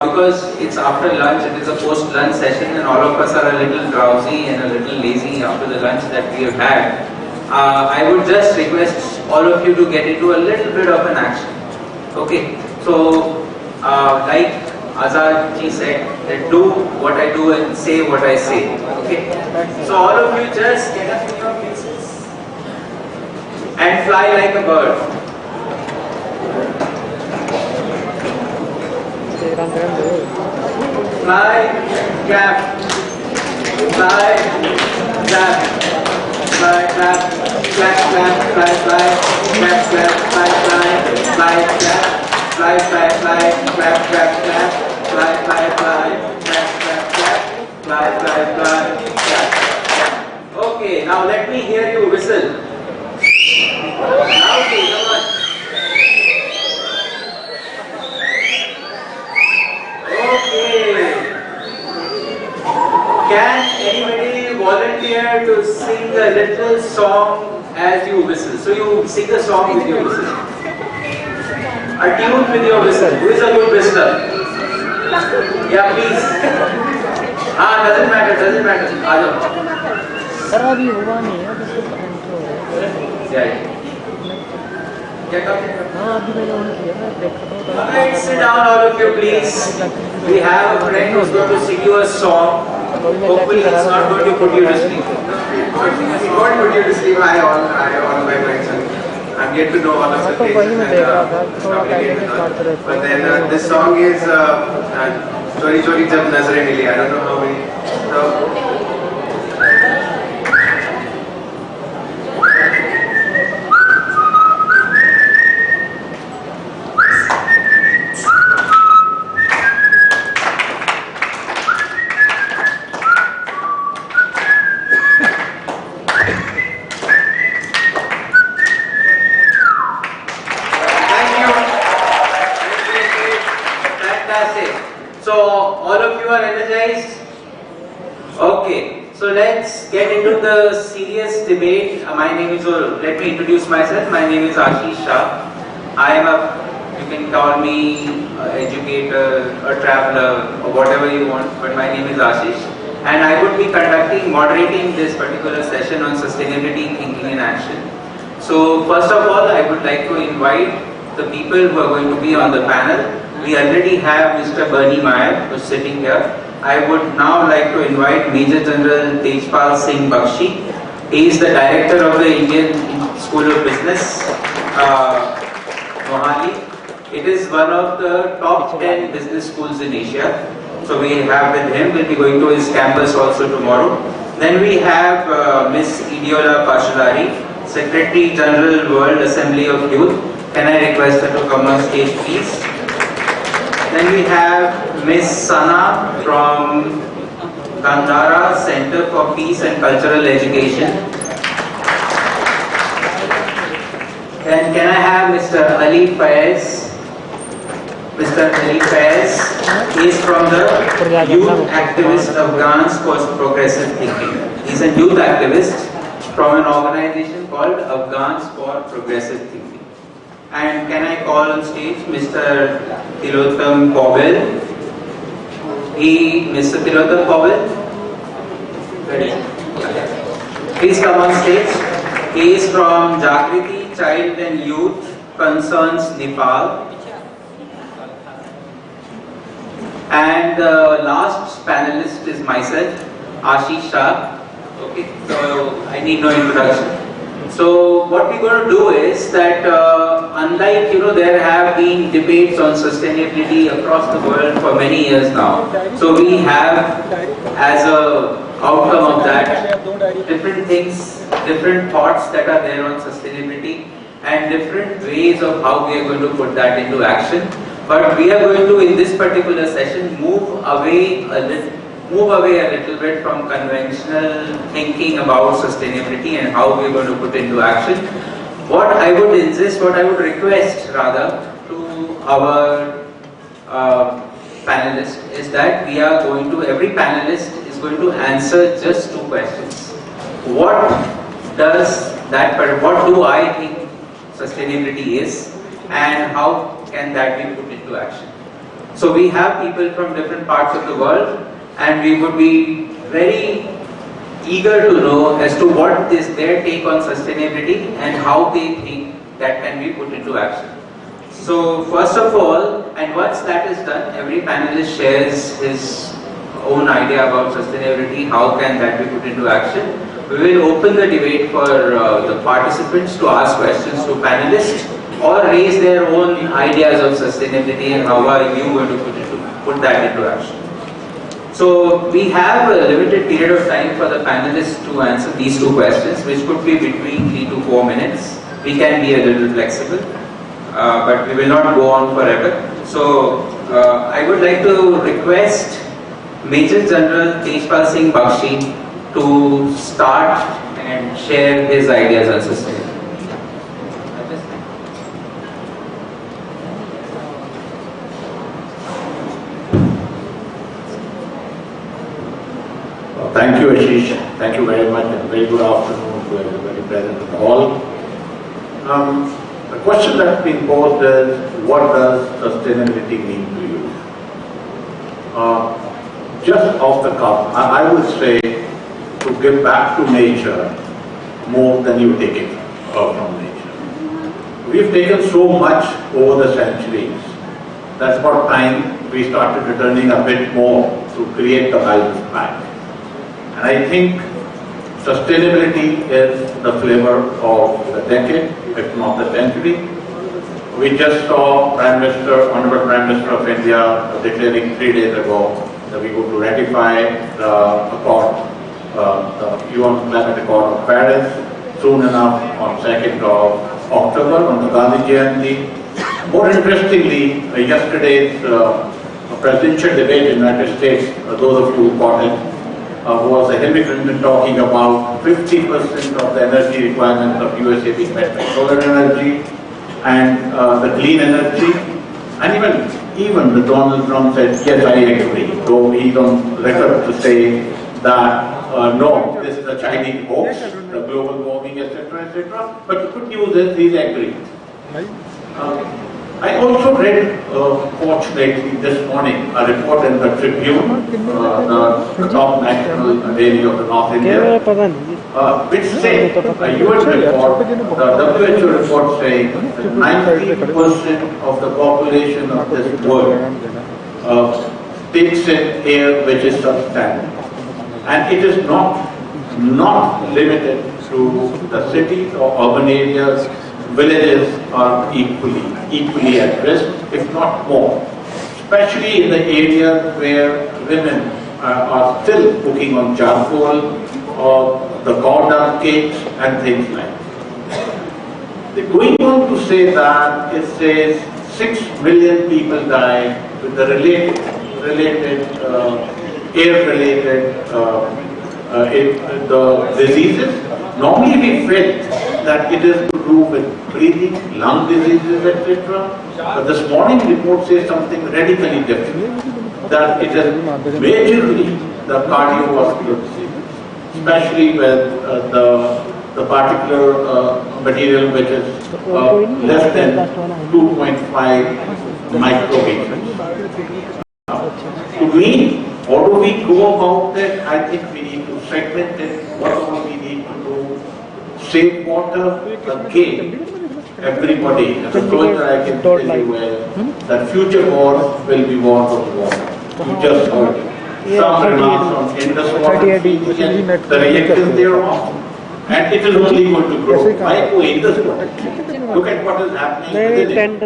Because it's after lunch, it is a post-lunch session and all of us are a little drowsy and a little lazy after the lunch that we have had. I would just request all of you to get into a little bit of an action. Okay, so like Azad ji said, that do what I do and say what I say. Okay, so all of you just get up in your places and fly like a bird. Fly, clap, fly, clap, fly, clap, clap, clap, fly, fly, clap, clap, fly, fly, fly, clap, fly, fly, fly, clap, clap, clap, fly, fly, fly, clap, clap, clap, fly, fly, fly, clap. Okay, now let me hear you whistle. Loudly, come on. Okay. Can anybody volunteer to sing a little song as you whistle? So you sing a song with your whistle. A tune with your whistle. Who is a good whistler? Yeah, please. Doesn't matter. Aajo. Sir अभी हुआ नहीं है Yeah. हाँ अभी मैंने on किया है देखा तो Alright, sit down all of you please. We have a friend who's going to sing you a song. Hopefully it's not going to put you to sleep. It won't put you to sleep. I on my myself. I'm yet to know all of the तो वही मैं देख रहा था things थोड़ा पहले के साथ रहता but then this song is Chori Chori Jab Nazare Mili. I don't know how many. So, so all of you are energized? Okay, so let's get into the serious debate. My name is, let me introduce myself. My name is Ashish Shah. I am you can call me educator, a traveler, or whatever you want, but my name is Ashish. And I would be moderating this particular session on sustainability, thinking and action. So first of all, I would like to invite the people who are going to be on the panel. We already have Mr. Bernie Meyer who is sitting here. I would now like to invite Major General Tejpal Singh Bakshi. He is the director of the Indian School of Business, Mohali. It is one of the top 10 business schools in Asia. So we have with him, we'll be going to his campus also tomorrow. Then we have Ms. Idiola Pashadari, Secretary General World Assembly of Youth. Can I request her to come on stage please? Then we have Ms. Sana from Gandhara Center for Peace and Cultural Education. Then can I have Mr. Ali Faiz? Mr. Ali Faiz is from the Youth Activist Afghans for Progressive Thinking. He's a youth activist from an organization called Afghans for Progressive Thinking. And can I call on stage Mr. Tilotam Pavel? Mr. Tilotam Pavel? Please come on stage. He is from Jagriti Child and Youth Concerns, Nepal. And the last panelist is myself, Ashish Shah. Okay, so I need no introduction. So what we're going to do is that unlike there have been debates on sustainability across the world for many years now. So we have as a outcome of that different things, different thoughts that are there on sustainability and different ways of how we are going to put that into action. But we are going to in this particular session move away a little bit from conventional thinking about sustainability and how we are going to put into action. What I would request rather to our panelists is that every panelist is going to answer just 2 questions. What do I think sustainability is and how can that be put into action? So we have people from different parts of the world, and we would be very eager to know as to what is their take on sustainability and how they think that can be put into action. So first of all, and once that is done, every panelist shares his own idea about sustainability, how can that be put into action. We will open the debate for the participants to ask questions to panelists or raise their own ideas of sustainability and how are you going to put that into action. So we have a limited period of time for the panelists to answer these two questions, which could be between 3 to 4 minutes. We can be a little flexible, but we will not go on forever. So I would like to request Major General Tejpal Singh Bakshi to start and share his ideas on sustainability. Thank you, Ashish. Thank you very much, and very good afternoon to everybody present in the hall. The question that's been posed is, what does sustainability mean to you? Just off the cuff, I would say to give back to nature more than you take it from nature. We've taken so much over the centuries. That's about time we started returning a bit more to create the balance back. And I think sustainability is the flavor of the decade, if not the century. We just saw Honorable Prime Minister of India declaring 3 days ago that we go to ratify the accord, the UN Climate Accord of Paris, soon enough on 2nd of October on the Gandhi Jayanti. More interestingly, yesterday's presidential debate in the United States, those of you who caught it, was Hillary Clinton talking about 50% of the energy requirements of USA being met by solar energy and the clean energy. And even the Donald Trump said, yes, I agree, though he's on record to say that no, this is a Chinese hoax, the global warming, etc., etc. But the good news is he's agreeing. I also read, fortunately, this morning, a report in the Tribune, the top national daily of the North India, which said, a UN report, the WHO report saying that 90% of the population of this world takes in air which is substandard. And it is not limited to the cities or urban areas. Villages are equally at risk, if not more, especially in the areas where women are still cooking on charcoal or the cordon cakes and things like that. They're going on to say that it says 6 million people die with the air-related the diseases. Normally we felt that it is to do with breathing, lung diseases, etc. But this morning report says something radically different, that it is majorly the cardiovascular disease, especially with the particular material which is less than 2.5 micrometers. To me, how do we go about it? I think we need to segment it. What all we need to do? Save water, again, everybody. As a closer I can tell you that future wars will be wars of water. You just heard it. Some remarks on Indus water, the reactions thereof. And it is only going to grow. Why go Indus water? Look at what is happening within it.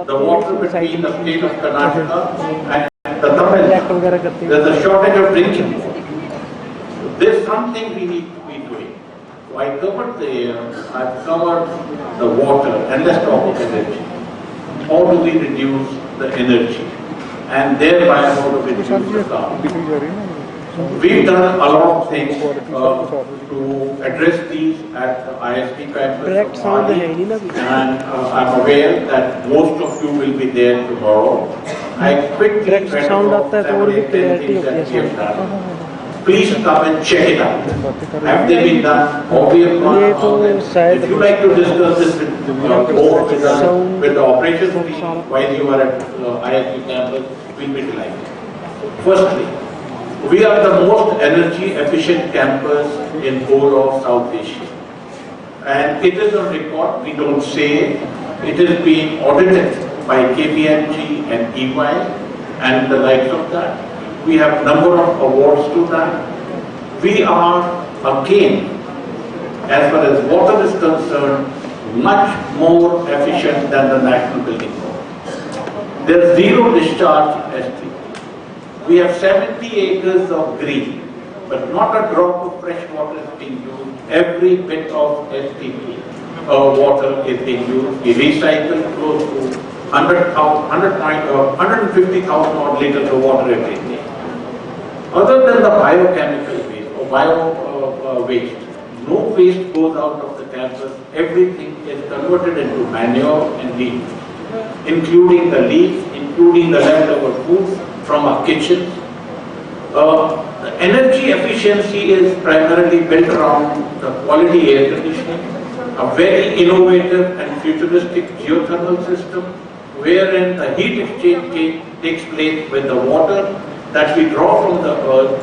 The water between the state of Karnataka and the Tamil Nadu. There's a shortage of drinking water. There's something we need to be doing. So I covered the air, I've covered the water, and let's talk about energy. How do we reduce the energy? And thereby how do we reduce the carbon? We've done a lot of things to address these at the ISP campus of Mali, and I'm aware that most of you will be there tomorrow. I quickly read about 7 8 things that we have done. Please come and check it out. Have they been done? Or we have gone about it? If you like to discuss this with the operations team while you are at ISP campus, will be delighted. Firstly, we are the most energy efficient campus in whole of South Asia. And it is on record, we don't say it is being audited by KPMG and EY and the likes of that. We have number of awards to that. We are again, as far as water is concerned, much more efficient than the National Building Code. There is zero discharge STP. We have 70 acres of green, but not a drop of fresh water is being used. Every bit of STP water is being used. We recycle close to 150,000 odd liters of water every day. Other than the biochemical waste or bio waste, no waste goes out of the campus. Everything is converted into manure and leaf, including the leaves, including the leftover foods from our kitchens. The energy efficiency is primarily built around the quality air conditioning, a very innovative and futuristic geothermal system, wherein the heat exchange takes place with the water that we draw from the earth.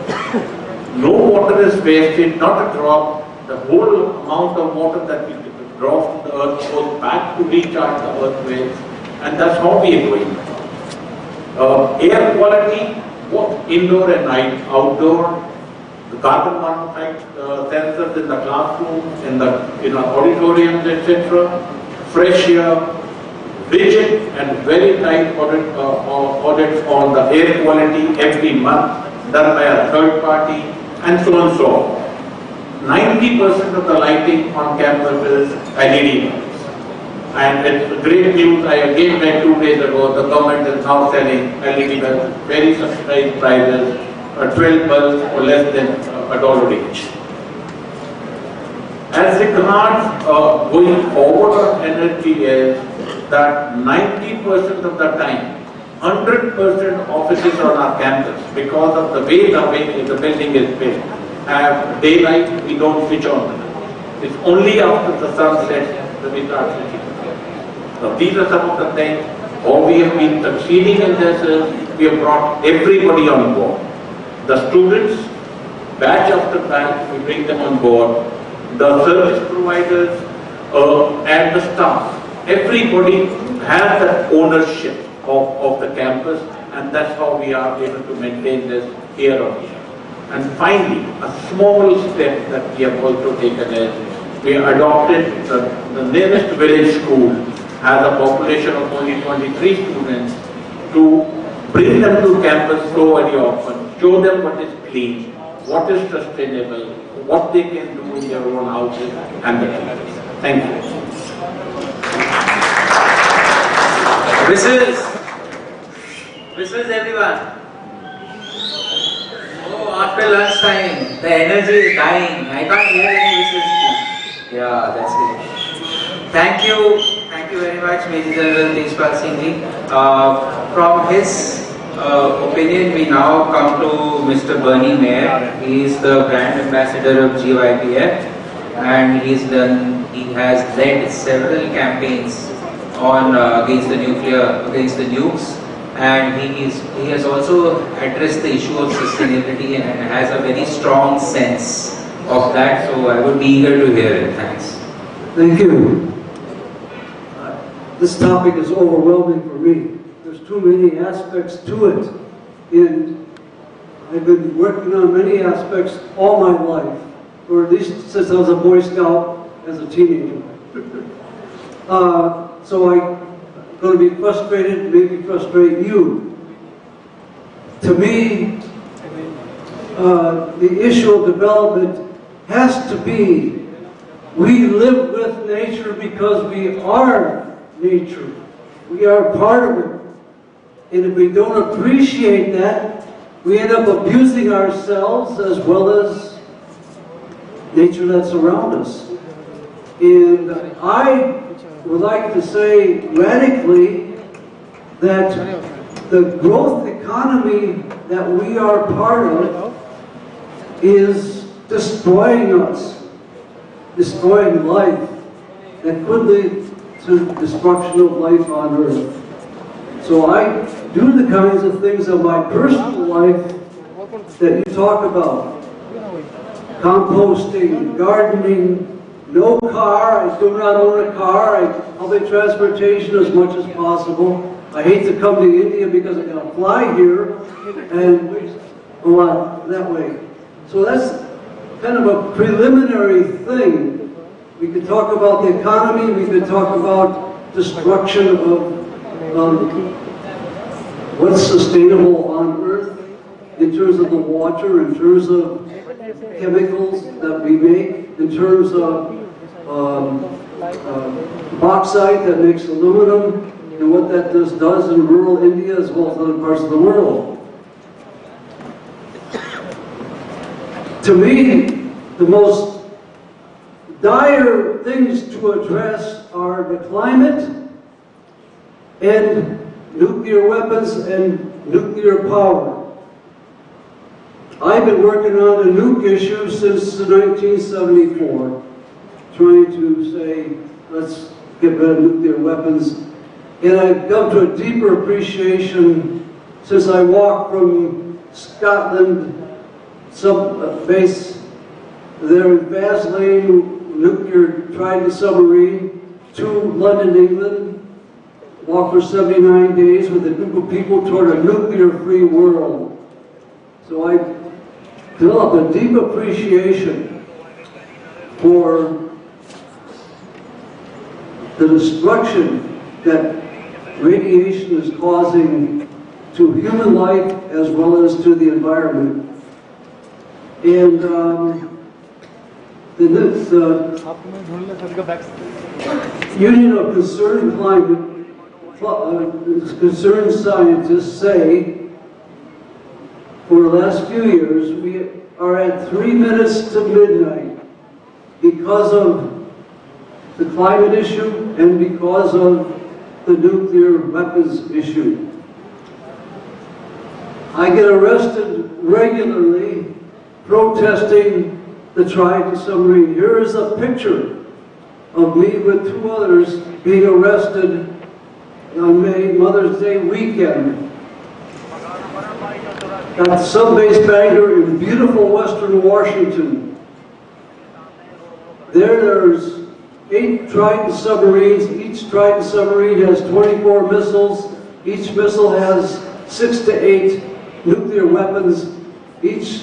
No water is wasted, not a drop. The whole amount of water that we draw from the earth goes back to recharge the earth waves, and that's how we are doing it. Air quality, both indoor and outdoor, the carbon monoxide sensors in the classrooms, in our auditoriums, etc. Fresh air, rigid and very tight audits on the air quality every month, done by a third party, and so on and so on. 90% of the lighting on campus is LED lights. And it's great news, I again read 2 days ago, the government is now selling LED bulbs, very subsidized prices, 12 bulbs for less than $1 each. As regards going forward on energy is that 90% of the time, 100% offices on our campus, because of the way the building is built, have daylight, we don't switch on. It's only after the sun sets that we start switching. So these are some of the things. How we have been succeeding in this is we have brought everybody on board. The students, batch after batch, we bring them on board. The service providers and the staff. Everybody has that ownership of the campus, and that's how we are able to maintain this year on year. And finally, a small step that we have also taken is we adopted the nearest village school has a population of only 23 students, to bring them to campus so very often, show them what is clean, what is sustainable, what they can do in their own houses and the teachers. Thank you. Whistles everyone. Oh, after lunchtime, the energy is dying. I can't hear any whistles. Yeah, that's it. Thank you very much, Major General Tejpal Singh Ji. From his opinion, we now come to Mr. Bernie Mayer. He is the brand ambassador of GYPF, and he has led several campaigns on against the nukes, and he has also addressed the issue of sustainability and has a very strong sense of that. So I would be eager to hear it. Thanks. Thank you. This topic is overwhelming for me. There's too many aspects to it, and I've been working on many aspects all my life, or at least since I was a Boy Scout as a teenager. So I'm going to be frustrated, maybe frustrate you. To me, the issue of development has to be, we live with nature because we are nature. We are part of it. And if we don't appreciate that, we end up abusing ourselves as well as nature that's around us. And I would like to say radically that the growth economy that we are part of is destroying us, destroying life, that could lead to destruction of life on earth. So I do the kinds of things of my personal life that you talk about. Composting, gardening, no car, I do not own a car, public transportation as much as possible. I hate to come to India because I gotta fly here and go out that way. So that's kind of a preliminary thing. We could talk about the economy, we could talk about destruction of what's sustainable on Earth in terms of the water, in terms of chemicals that we make, in terms of bauxite that makes aluminum, and what that does in rural India as well as other parts of the world. To me, the most dire things to address are the climate and nuclear weapons and nuclear power. I've been working on the nuke issue since 1974, trying to say, let's get rid of nuclear weapons. And I've come to a deeper appreciation since I walked from Scotland base there in Vaseline nuclear Trident submarine to London, England. Walked for 79 days with a group of people toward a nuclear-free world. So I developed a deep appreciation for the destruction that radiation is causing to human life as well as to the environment. And the Union of Concerned Scientists say for the last few years we are at 3 minutes to midnight because of the climate issue and because of the nuclear weapons issue. I get arrested regularly protesting the Trident submarine. Here is a picture of me with 2 others being arrested on Mother's Day weekend at Subbase Bangor in beautiful western Washington. There's 8 Trident submarines. Each Trident submarine has 24 missiles. Each missile has 6 to 8 nuclear weapons. Each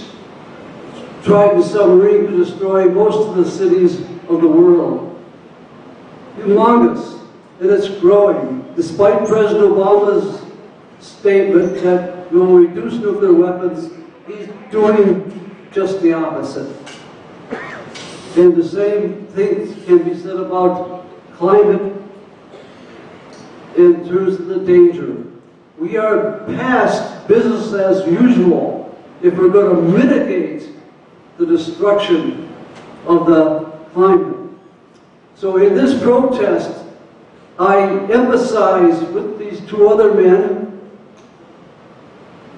Trident submarine can destroy most of the cities of the world. Humongous, and it's growing. Despite President Obama's statement that we will reduce nuclear weapons, he's doing just the opposite. And the same thing can be said about climate in terms of the danger. We are past business as usual if we're going to mitigate the destruction of the climate. So in this protest, I emphasize with these 2 other men,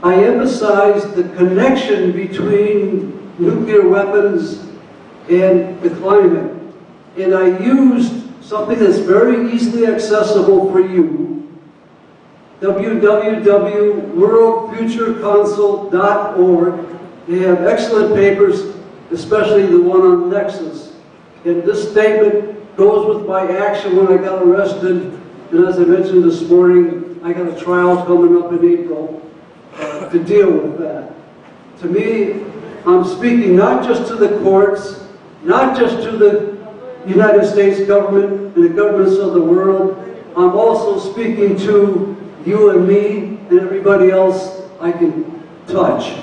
I emphasize the connection between nuclear weapons and the climate. And I used something that's very easily accessible for you, www.worldfuturecouncil.org. They have excellent papers, especially the one on Nexus. And this statement goes with my action when I got arrested. And as I mentioned this morning, I got a trial coming up in April to deal with that. To me, I'm speaking not just to the courts, not just to the United States government and the governments of the world. I'm also speaking to you and me and everybody else I can touch.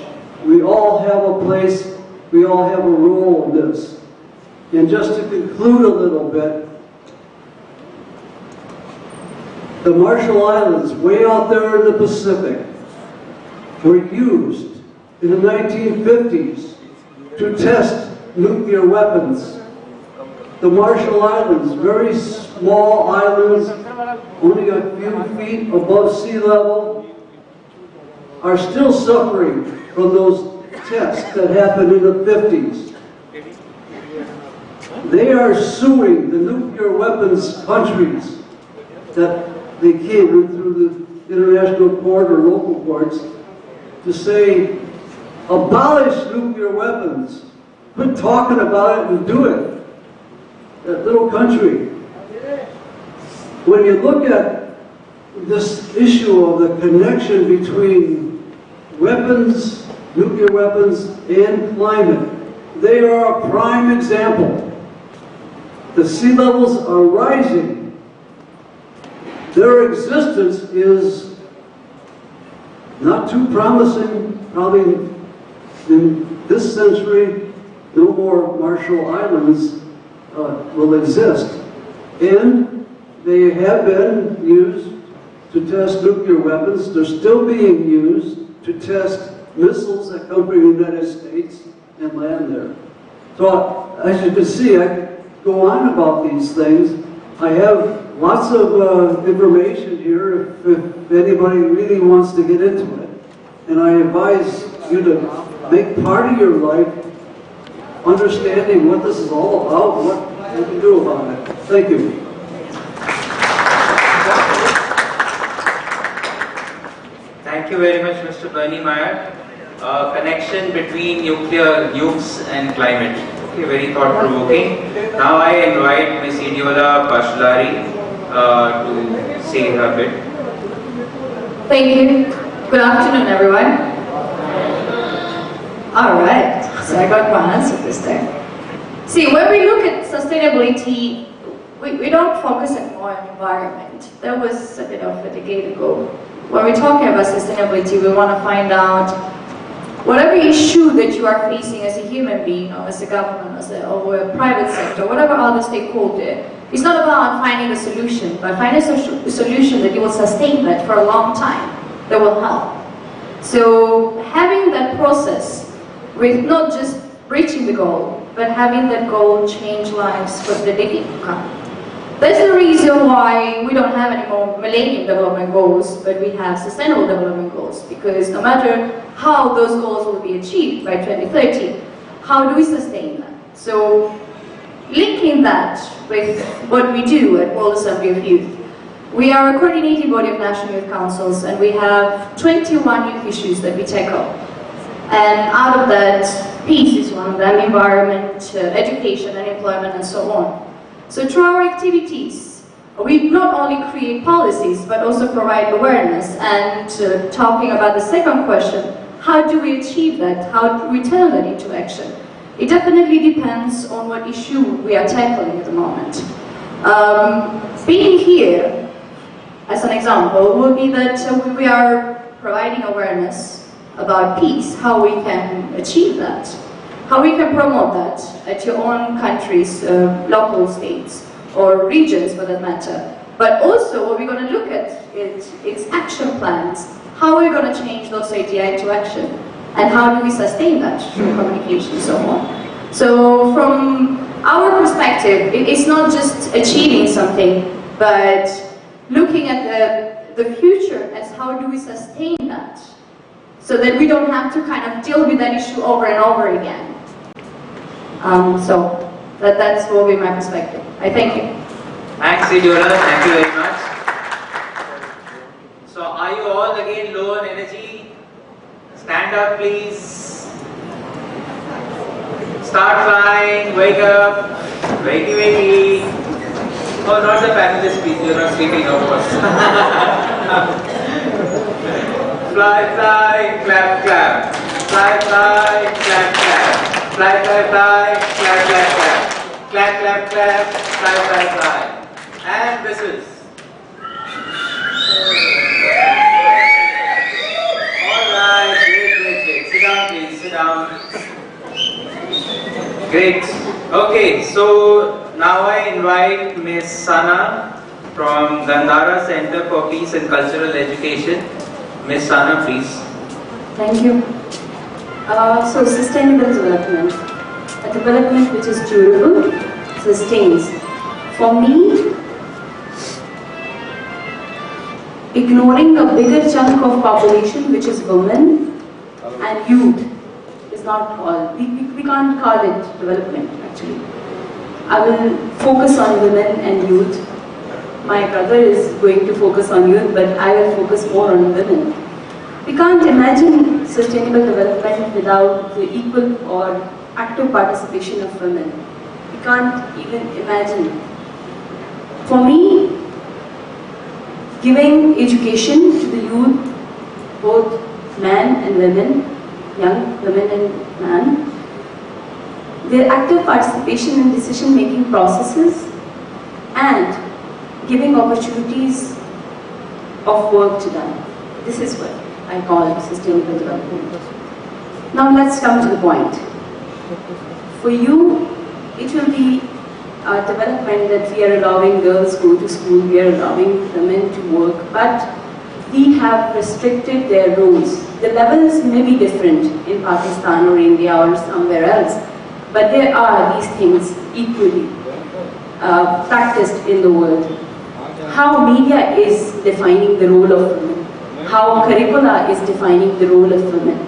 We all have a place, we all have a role in this. And just to conclude a little bit, the Marshall Islands, way out there in the Pacific, were used in the 1950s to test nuclear weapons. The Marshall Islands, very small islands, only a few feet above sea level, are still suffering from those tests that happened in the 50s. They are suing the nuclear weapons countries that they came in through international court or local courts to say, abolish nuclear weapons. Quit talking about it and do it. That little country. When you look at this issue of the connection between weapons, nuclear weapons, and climate, they are a prime example. The sea levels are rising. Their existence is not too promising. Probably in this century, no more Marshall Islands will exist. And they have been used to test nuclear weapons. They're still being used to test missiles that come from the United States and land there. So, as you can see, I go on about these things. I have lots of information here if anybody really wants to get into it. And I advise you to make part of your life understanding what this is all about, what you can do about it. Thank you. Thank you very much, Mr. Bernie Meyer. Connection between nuclear nukes and climate. Okay, very thought-provoking. Now I invite Ms. Idiola Pashlari to say her bit. Thank you. Good afternoon, everyone. All right, so I got my answer this time. See, when we look at sustainability, we don't focus more on environment. That was a bit of a decade ago. When we're talking about sustainability, we want to find out whatever issue that you are facing as a human being, or as a government, or a private sector, whatever other stakeholder, it's not about finding a solution, but finding a solution that you will sustain that for a long time, that will help. So having that process with not just reaching the goal, but having that goal change lives for the decade to come. That's the reason why we don't have any more Millennium Development Goals, but we have Sustainable Development Goals, because no matter how those goals will be achieved by 2030, how do we sustain that? So linking that with what we do at World Assembly of Youth, we are a coordinating body of national youth councils, and we have 21 youth issues that we tackle. And out of that, peace is one of them, environment, education and employment and so on. So through our activities, we not only create policies, but also provide awareness. And talking about the second question, how do we achieve that? How do we turn that into action? It definitely depends on what issue we are tackling at the moment. Being here, as an example, would be that we are providing awareness about peace, how we can achieve that, how we can promote that at your own countries, local states, or regions for that matter. But also what we're going to look at is action plans. How are we going to change those ideas into action? And how do we sustain that through communication and so on? So from our perspective, it's not just achieving something, but looking at the future as how do we sustain that, so that we don't have to kind of deal with that issue over and over again. So that's what will be my perspective. I thank you. Thanks, Idiola. Thank you very much. So are you all again low on energy? Stand up, please. Start flying. Wake up. Wakey, wakey. Oh, not the panelists, please. You're not sleeping, of course. Fly, fly, clap, clap. Fly, fly, clap, clap. Fly, fly, fly, clap, clap, clap. Clap, clap, clap. Fly, fly, fly. And whistles. Alright, great. Sit down, please. Sit down. Great. Okay, so now I invite Ms. Sana from Gandhara Center for Peace and Cultural Education. Ms. Sana, please. Thank you. So sustainable development, a development which is durable, sustains. For me, ignoring a bigger chunk of population, which is women and youth, is not called, we can't call it development actually. I will focus on women and youth. my brother is going to focus on youth, but I will focus more on women. We can't imagine sustainable development without the equal or active participation of women. We can't even imagine. For me, giving education to the youth, both men and women, young women and men, their active participation in decision-making processes and giving opportunities of work to them. This is what I call sustainable development. Now let's come to the point. For you, it will be a development that we are allowing girls go to school, we are allowing women to work, but we have restricted their roles. The levels may be different in Pakistan or India or somewhere else, but there are these things equally practiced in the world. How media is defining the role of women, how curricula is defining the role of women.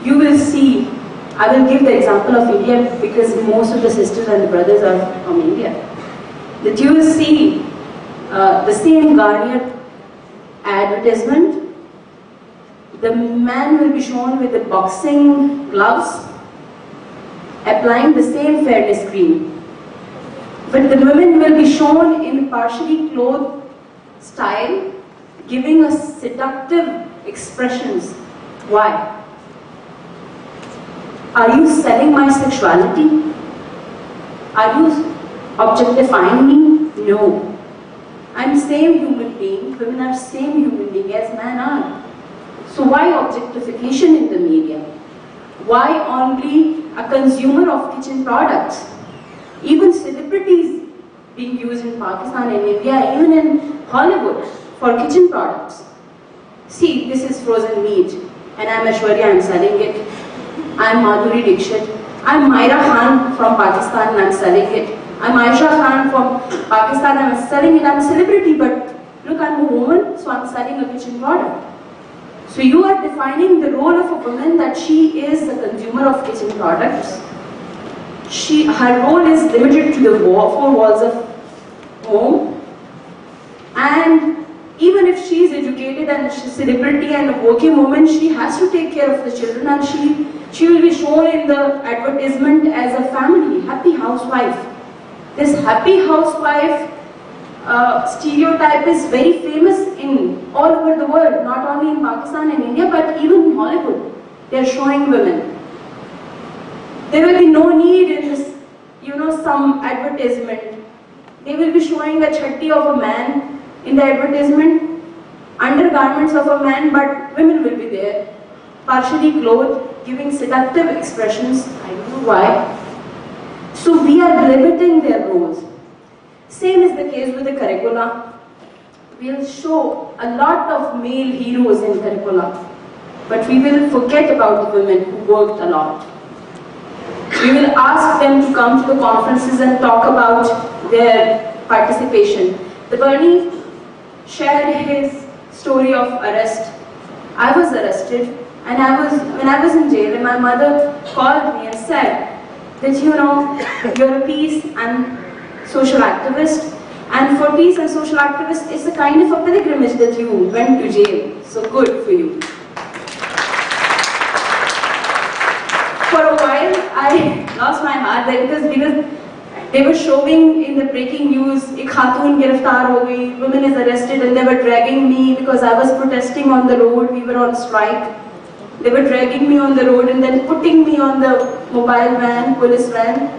You will see, I will give the example of India because most of the sisters and the brothers are from India, that you will see the same Garnier advertisement, the man will be shown with the boxing gloves, applying the same fairness cream. But the women will be shown in partially clothed style, giving us seductive expressions. Why? Are you selling my sexuality? Are you objectifying me? No. I'm same human being, women are same human being as men are. So why objectification in the media? Why only a consumer of kitchen products? Even celebrities being used in Pakistan and India, even in Hollywood for kitchen products. See, this is frozen meat and I'm Aishwarya, I'm selling it. I'm Madhuri Dixit. I'm Myra Khan from Pakistan and I'm selling it. I'm Aisha Khan from Pakistan and I'm selling it. I'm a celebrity, but look, I'm a woman, so I'm selling a kitchen product. So you are defining the role of a woman that she is a consumer of kitchen products. Her role is limited to the four walls of home, and even if she is educated and she's a celebrity and a working woman, she has to take care of the children, and she will be shown in the advertisement as a family, happy housewife. This happy housewife stereotype is very famous in all over the world, not only in Pakistan and India, but even in Hollywood. They are showing women. There will be no need in this, some advertisement. They will be showing a chatti of a man in the advertisement, undergarments of a man, but women will be there, partially clothed, giving seductive expressions. I don't know why. So we are limiting their roles. Same is the case with the curricula. We will show a lot of male heroes in curricula, but we will forget about the women who worked a lot. We will ask them to come to the conferences and talk about their participation. The Bernie shared his story of arrest. I was arrested, and when I was in jail, and my mother called me and said that you're a peace and social activist, and for peace and social activists, it's a kind of a pilgrimage that you went to jail. So good for you. For a while, I lost my heart there because they were showing in the breaking news, ek khatun giraftar ho gayi, woman is arrested, and they were dragging me because I was protesting on the road, we were on strike. They were dragging me on the road and then putting me on the mobile van, police van.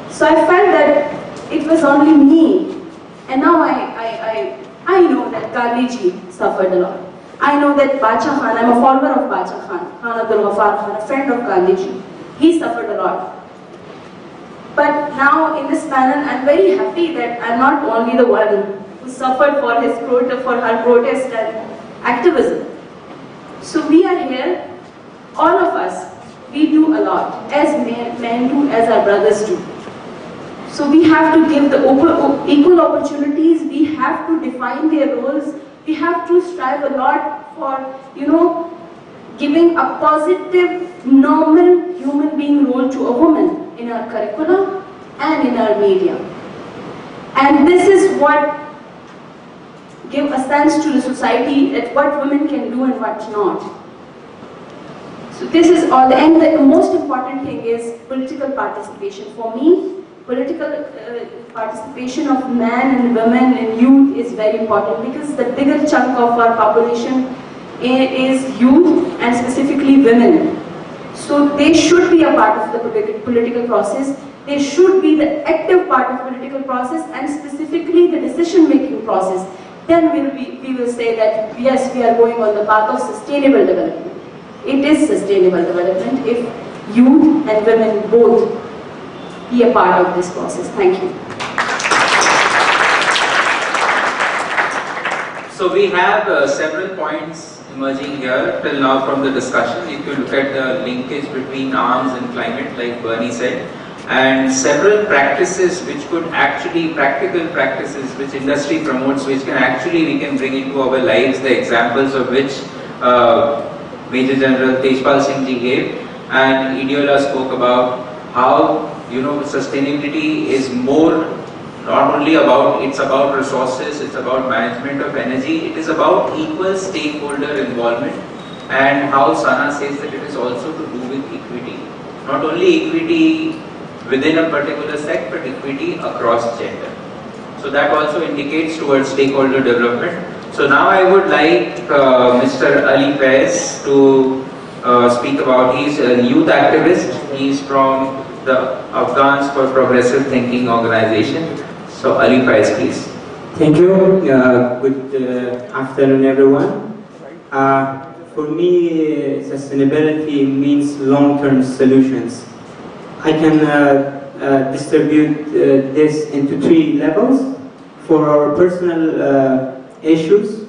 So I felt that it was only me. And now I know that Gandhiji suffered a lot. I know that Bacha Khan, I'm a follower of Bacha Khan, Khan Abdul Ghaffar Khan, a friend of Gandhiji. He suffered a lot. But now in this panel, I'm very happy that I'm not only the one who suffered for her protest and activism. So we are here, all of us, we do a lot, as men do, as our brothers do. So we have to give the equal opportunities, we have to define their roles, we have to strive a lot for, giving a positive, normal human being role to a woman in our curricula and in our media. And this is what give a sense to the society at what women can do and what not. So this is all, and the most important thing is political participation. For me, political participation of men and women and youth is very important, because the bigger chunk of our population is youth, and specifically women. So they should be a part of the political process. They should be the active part of political process, and specifically the decision-making process. Then we will say that yes, we are going on the path of sustainable development. It is sustainable development if youth and women both be a part of this process. Thank you. So we have several points emerging here till now from the discussion. If you look at the linkage between arms and climate, like Bernie said, and several practices which could actually, practical practices which industry promotes, which can actually we can bring into our lives, the examples of which Major General Tejpal Singh ji gave, and Ideola spoke about how, sustainability is more, not only about, it's about resources, it's about management of energy, it is about equal stakeholder involvement, and how Sana says that it is also to do with equity. Not only equity within a particular sect, but equity across gender. So that also indicates towards stakeholder development. So now I would like Mr. Ali Faiz to speak about, he's a youth activist, he's from the Afghans for Progressive Thinking organization. So Ali Faiz, please. Thank you. Good afternoon, everyone. For me, sustainability means long-term solutions. I can distribute this into 3 levels. For our personal issues,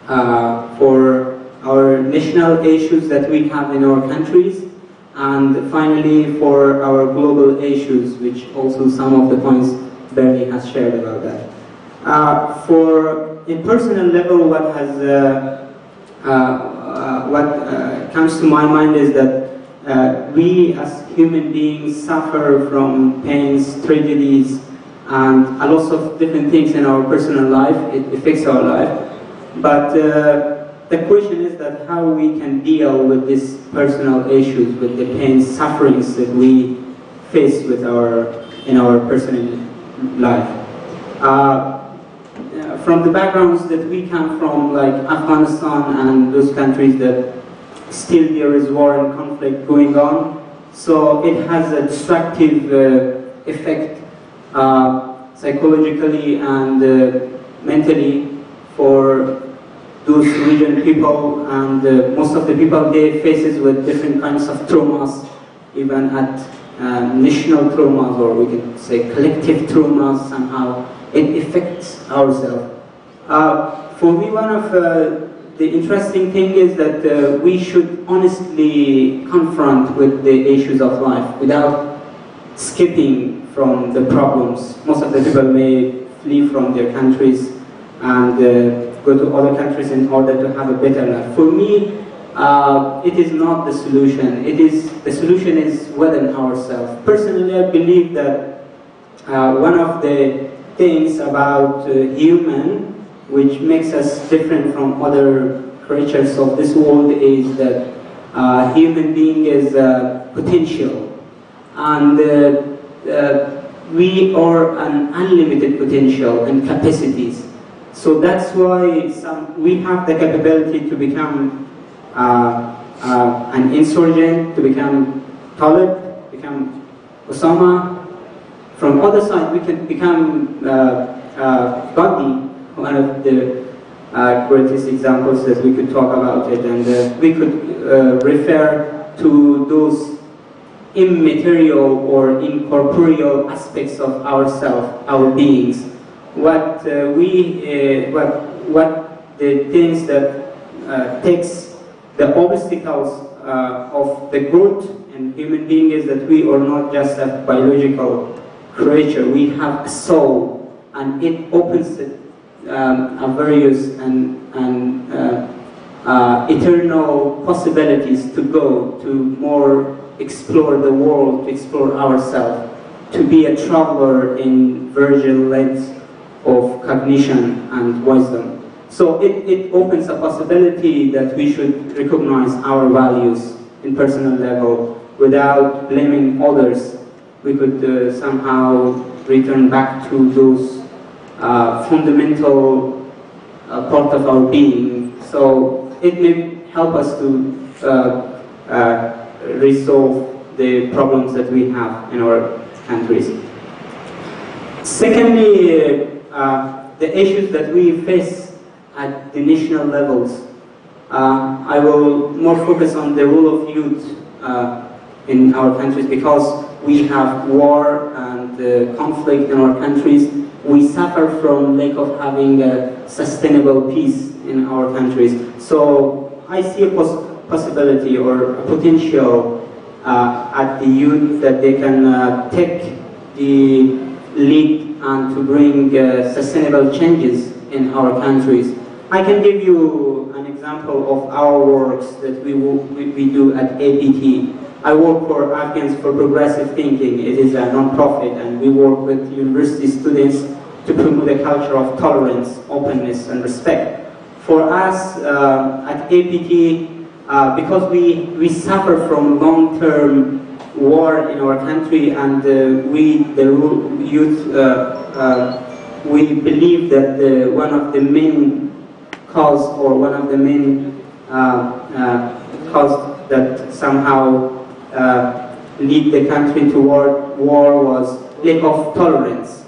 for our national issues that we have in our countries, and finally for our global issues, which also some of the points Bernie has shared about that. For in personal level, what comes to my mind is that we as human beings suffer from pains, tragedies, and a lot of different things in our personal life. It affects our life. But the question is that how we can deal with these personal issues, with the pains, sufferings that we face with in our personal life. From the backgrounds that we come from, like Afghanistan and those countries that still there is war and conflict going on, so it has a destructive effect psychologically and mentally for those region people, and most of the people they faces with different kinds of traumas, even at national traumas, or we can say collective traumas. Somehow it affects ourselves. For me, one of the interesting thing is that we should honestly confront with the issues of life without skipping from the problems. Most of the people may flee from their countries and go to other countries in order to have a better life. For me, it is not the solution. The solution is within ourselves. Personally, I believe that one of the things about human which makes us different from other creatures of this world is that human being is potential, and we are an unlimited potential and capacities. So that's why we have the capability to become an insurgent, to become Talib, become Osama. From other side, we can become Gandhi, one of the greatest examples that we could talk about it, and we could refer to those immaterial or incorporeal aspects of ourselves, our beings. What the things that takes the obstacles of the growth in human being is that we are not just a biological creature. We have a soul, and it opens various and eternal possibilities to go to more explore the world, to explore ourselves. to be a traveler in virgin lands of cognition and wisdom. So it opens a possibility that we should recognize our values in personal level without blaming others. We could somehow return back to those fundamental part of our being. So it may help us to resolve the problems that we have in our countries. Secondly, the issues that we face at the national levels. I will more focus on the role of youth in our countries, because we have war and conflict in our countries. We suffer from lack of having a sustainable peace in our countries. So I see a possibility or a potential at the youth that they can take the lead and to bring sustainable changes in our countries. I can give you an example of our works that we do at APT. I work for Afghans for Progressive Thinking. It is a non-profit, and we work with university students to promote a culture of tolerance, openness, and respect. For us at APT, because we suffer from long-term war in our country, and we, the youth, we believe that one of the main cause, or one of the main cause that somehow lead the country toward war was lack of tolerance.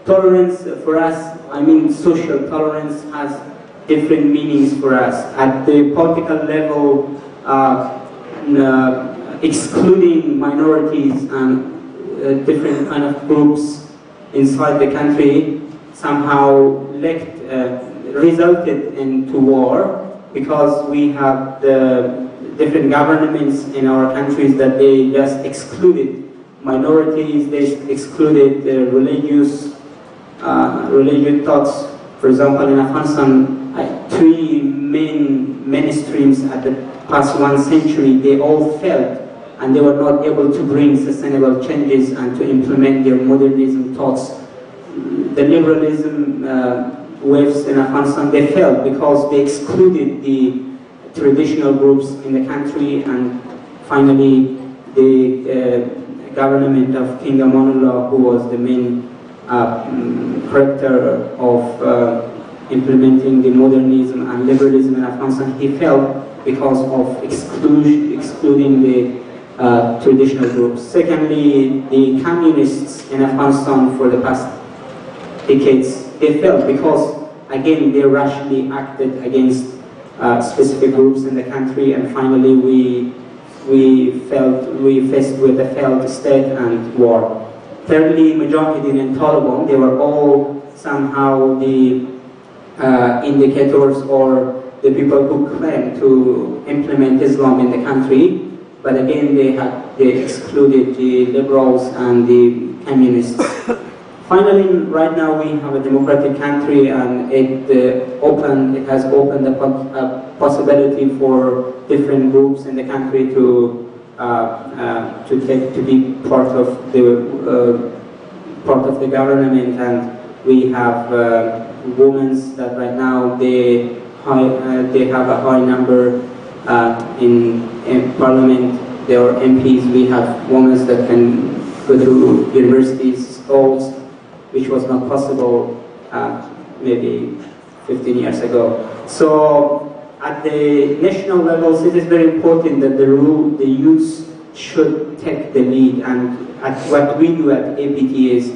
Tolerance for us, I mean social tolerance, has different meanings for us. At the political level, excluding minorities and different kind of groups inside the country somehow resulted into war, because we have the different governments in our countries that they just excluded minorities, they excluded religious thoughts. For example, in Afghanistan, 3 main mainstreams at the past 1 century, they all failed, and they were not able to bring sustainable changes and to implement their modernism thoughts. The liberalism waves in Afghanistan, they failed because they excluded the traditional groups in the country, and finally the government of King Amanullah, who was the main character of implementing the modernism and liberalism in Afghanistan, he fell because of excluding the traditional groups. Secondly, the communists in Afghanistan for the past decades, they fell because, again, they rashly acted against specific groups in the country, and finally we faced with a failed state and war. Thirdly, Mujahideen and Taliban, they were all somehow the indicators or the people who claim to implement Islam in the country, but again they excluded the liberals and the communists. Finally, right now we have a democratic country, and it has opened a possibility for different groups in the country to be part of the government, and we have women that right now they have a high number in parliament. They are MPs. We have women that can go through universities, schools, which was not possible maybe 15 years ago. So at the national levels, it is very important that the youths should take the lead, and what we do at APT is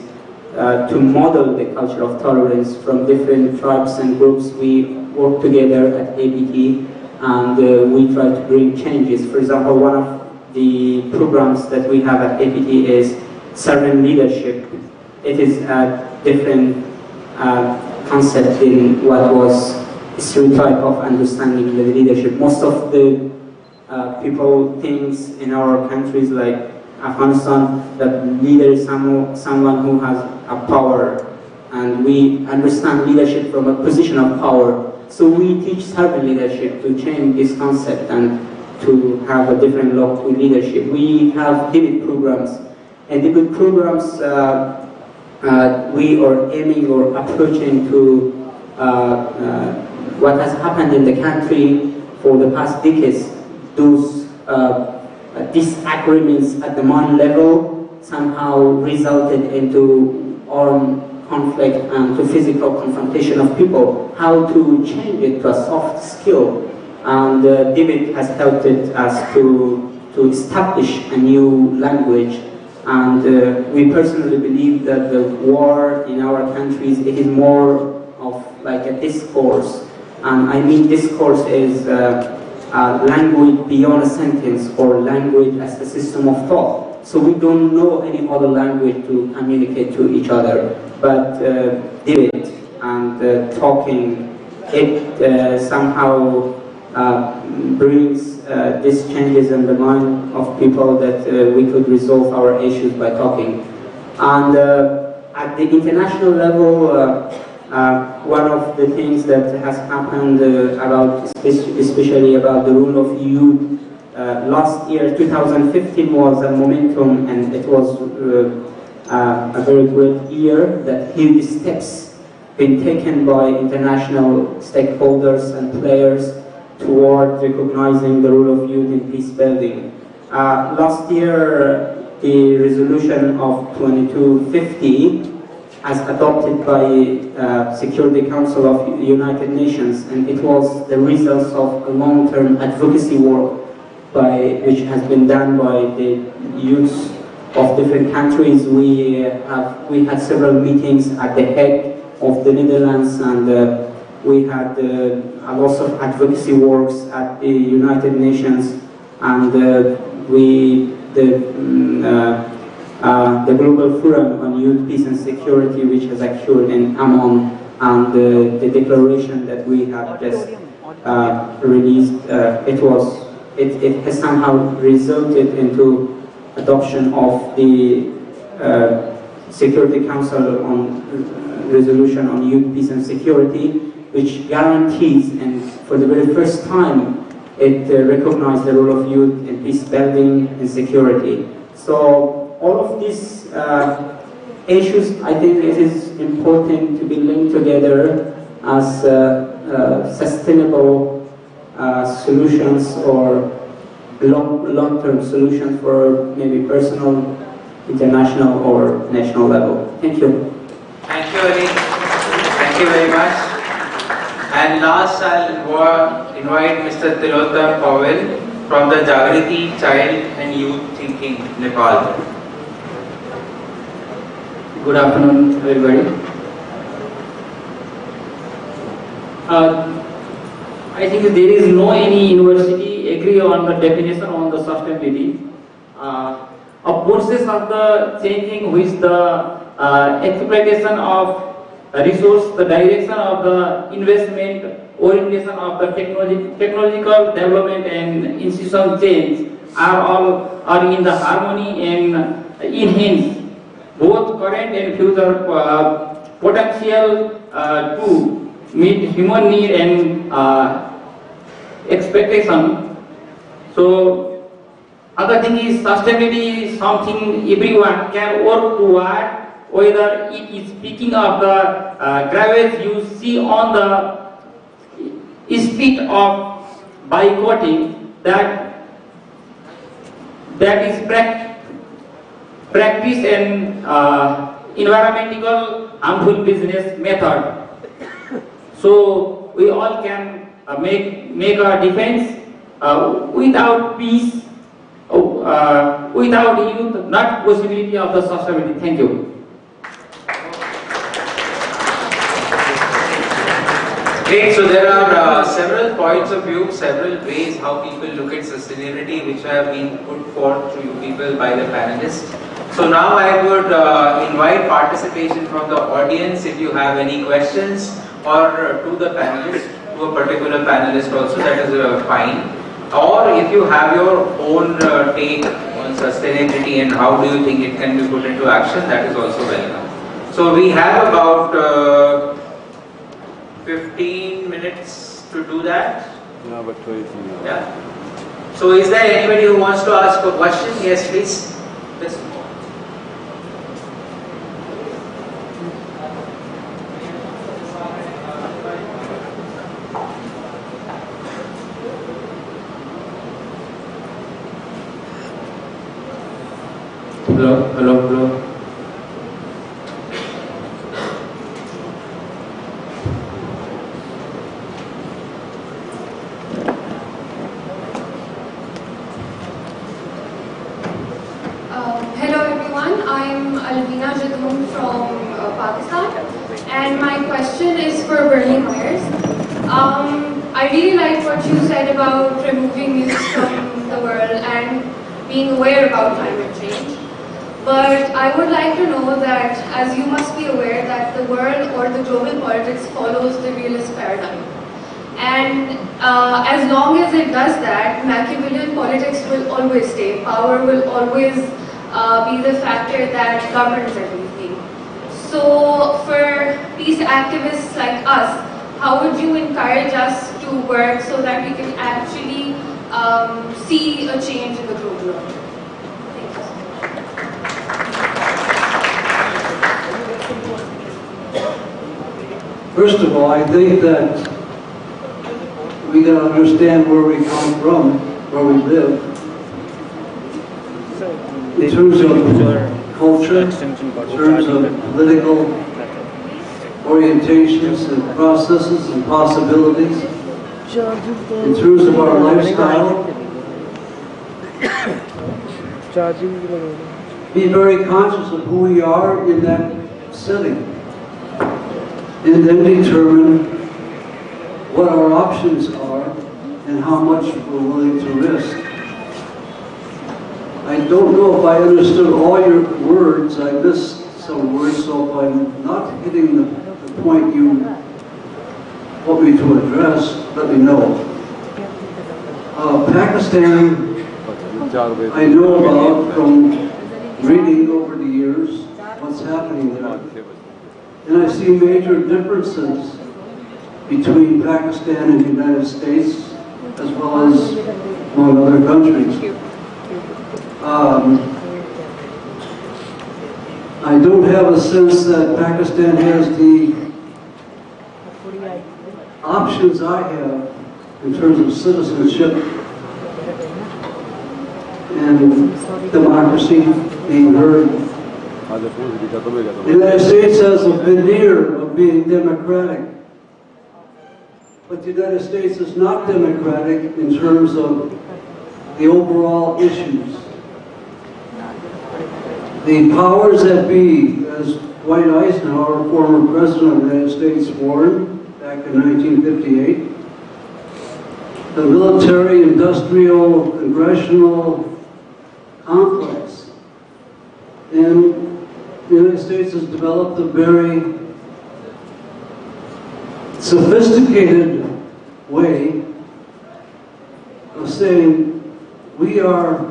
to model the culture of tolerance from different tribes and groups. We work together at APT, and we try to bring changes. For example, one of the programs that we have at APT is servant leadership. It is a different concept in what was stereotype of understanding the leadership. Most of the people think in our countries like Afghanistan that leader is someone who has a power, and we understand leadership from a position of power. So we teach servant leadership to change this concept and to have a different look to leadership. We have debate programs And the good programs we are aiming or approaching to what has happened in the country for the past decades. Those disagreements at the mind level somehow resulted into armed conflict and to physical confrontation of people. How to change it to a soft skill, and David has helped us to establish a new language. And we personally believe that the war in our countries, it is more of like a discourse. And I mean discourse is language beyond a sentence, or language as a system of thought. So we don't know any other language to communicate to each other. But David and talking, it somehow brings these changes in the mind of people that we could resolve our issues by talking. And at the international level, one of the things that has happened especially about the role of youth, last year, 2015, was a momentum, and it was a very great year that huge steps been taken by international stakeholders and players toward recognizing the role of youth in peace building. Last year, the resolution of 2250 as adopted by Security Council of the United Nations, and it was the results of a long-term advocacy work which has been done by the youths of different countries. We had several meetings at The Hague of the Netherlands, and we had a lot of advocacy works at the United Nations, and the Global Forum on Youth, Peace and Security, which has occurred in Amman, and the declaration that we have just released, it has somehow resulted into adoption of the Security Council on Resolution on Youth, Peace and Security, which guarantees, and for the very first time, it recognized the role of youth in peace building and security. So all of these issues, I think it is important to be linked together as sustainable solutions or long-term solutions for maybe personal, international or national level. Thank you. Thank you, Ali. Thank you very much. And last, I'll invite Mr. Tilottama Pavel from the Jagriti Child and Youth Thinking, Nepal. Good afternoon, everybody. I think there is no any university agree on the definition on the sustainability. A process of the changing which the exploitation of resource, the direction of the investment, orientation of the technological development and institutional change are in the harmony and enhance both current and future potential to meet human need and expectation. So other thing is sustainability is something everyone can work toward, whether it is picking up the garbage you see on the street of boycotting, that is practice and environmental harmful business method. So we all can make a defense. Without peace, without youth, not possibility of the sustainability. Thank you. Great, so there are several points of view, several ways how people look at sustainability which have been put forth to you people by the panelists. So now I would invite participation from the audience if you have any questions, or to the panelists, to a particular panelist also, that is fine. Or if you have your own take on sustainability and how do you think it can be put into action, that is also welcome. So we have about 15 minutes to do that. No, but 20 minutes. Yeah. So is there anybody who wants to ask a question? Yes, please. Yes. Hello. Hello everyone, I'm Alvina Jadhoon from Pakistan, and my question is for Bernie Myers. I really like what you said about removing music from the world and being aware about climate change. But I would like to know that, as you must be aware, that the world or the global politics follows the realist paradigm. And as long as it does that, Machiavellian politics will always stay. Power will always be the factor that governs everything. So for peace activists like us, how would you encourage us to work so that we can actually see a change in the global world? Thank you. First of all, I think that we got to understand where we come from, where we live, in terms of culture, in terms of political orientations and processes and possibilities, in terms of our lifestyle. Be very conscious of who we are in that setting, and then determine what our options are and how much we're willing to risk. I don't know if I understood all your words. I missed some words, so if I'm not hitting the point you want me to address, let me know. Pakistan, I know about from reading over the years what's happening there. And I see major differences between Pakistan and the United States, as well as among other countries. I don't have a sense that Pakistan has the options I have in terms of citizenship and democracy being heard. The United States has a veneer of being democratic, but the United States is not democratic in terms of the overall issues. The powers that be, as Dwight Eisenhower, former president of the United States, warned back in 1958, the military, industrial, congressional complex in the United States has developed a very sophisticated way of saying we are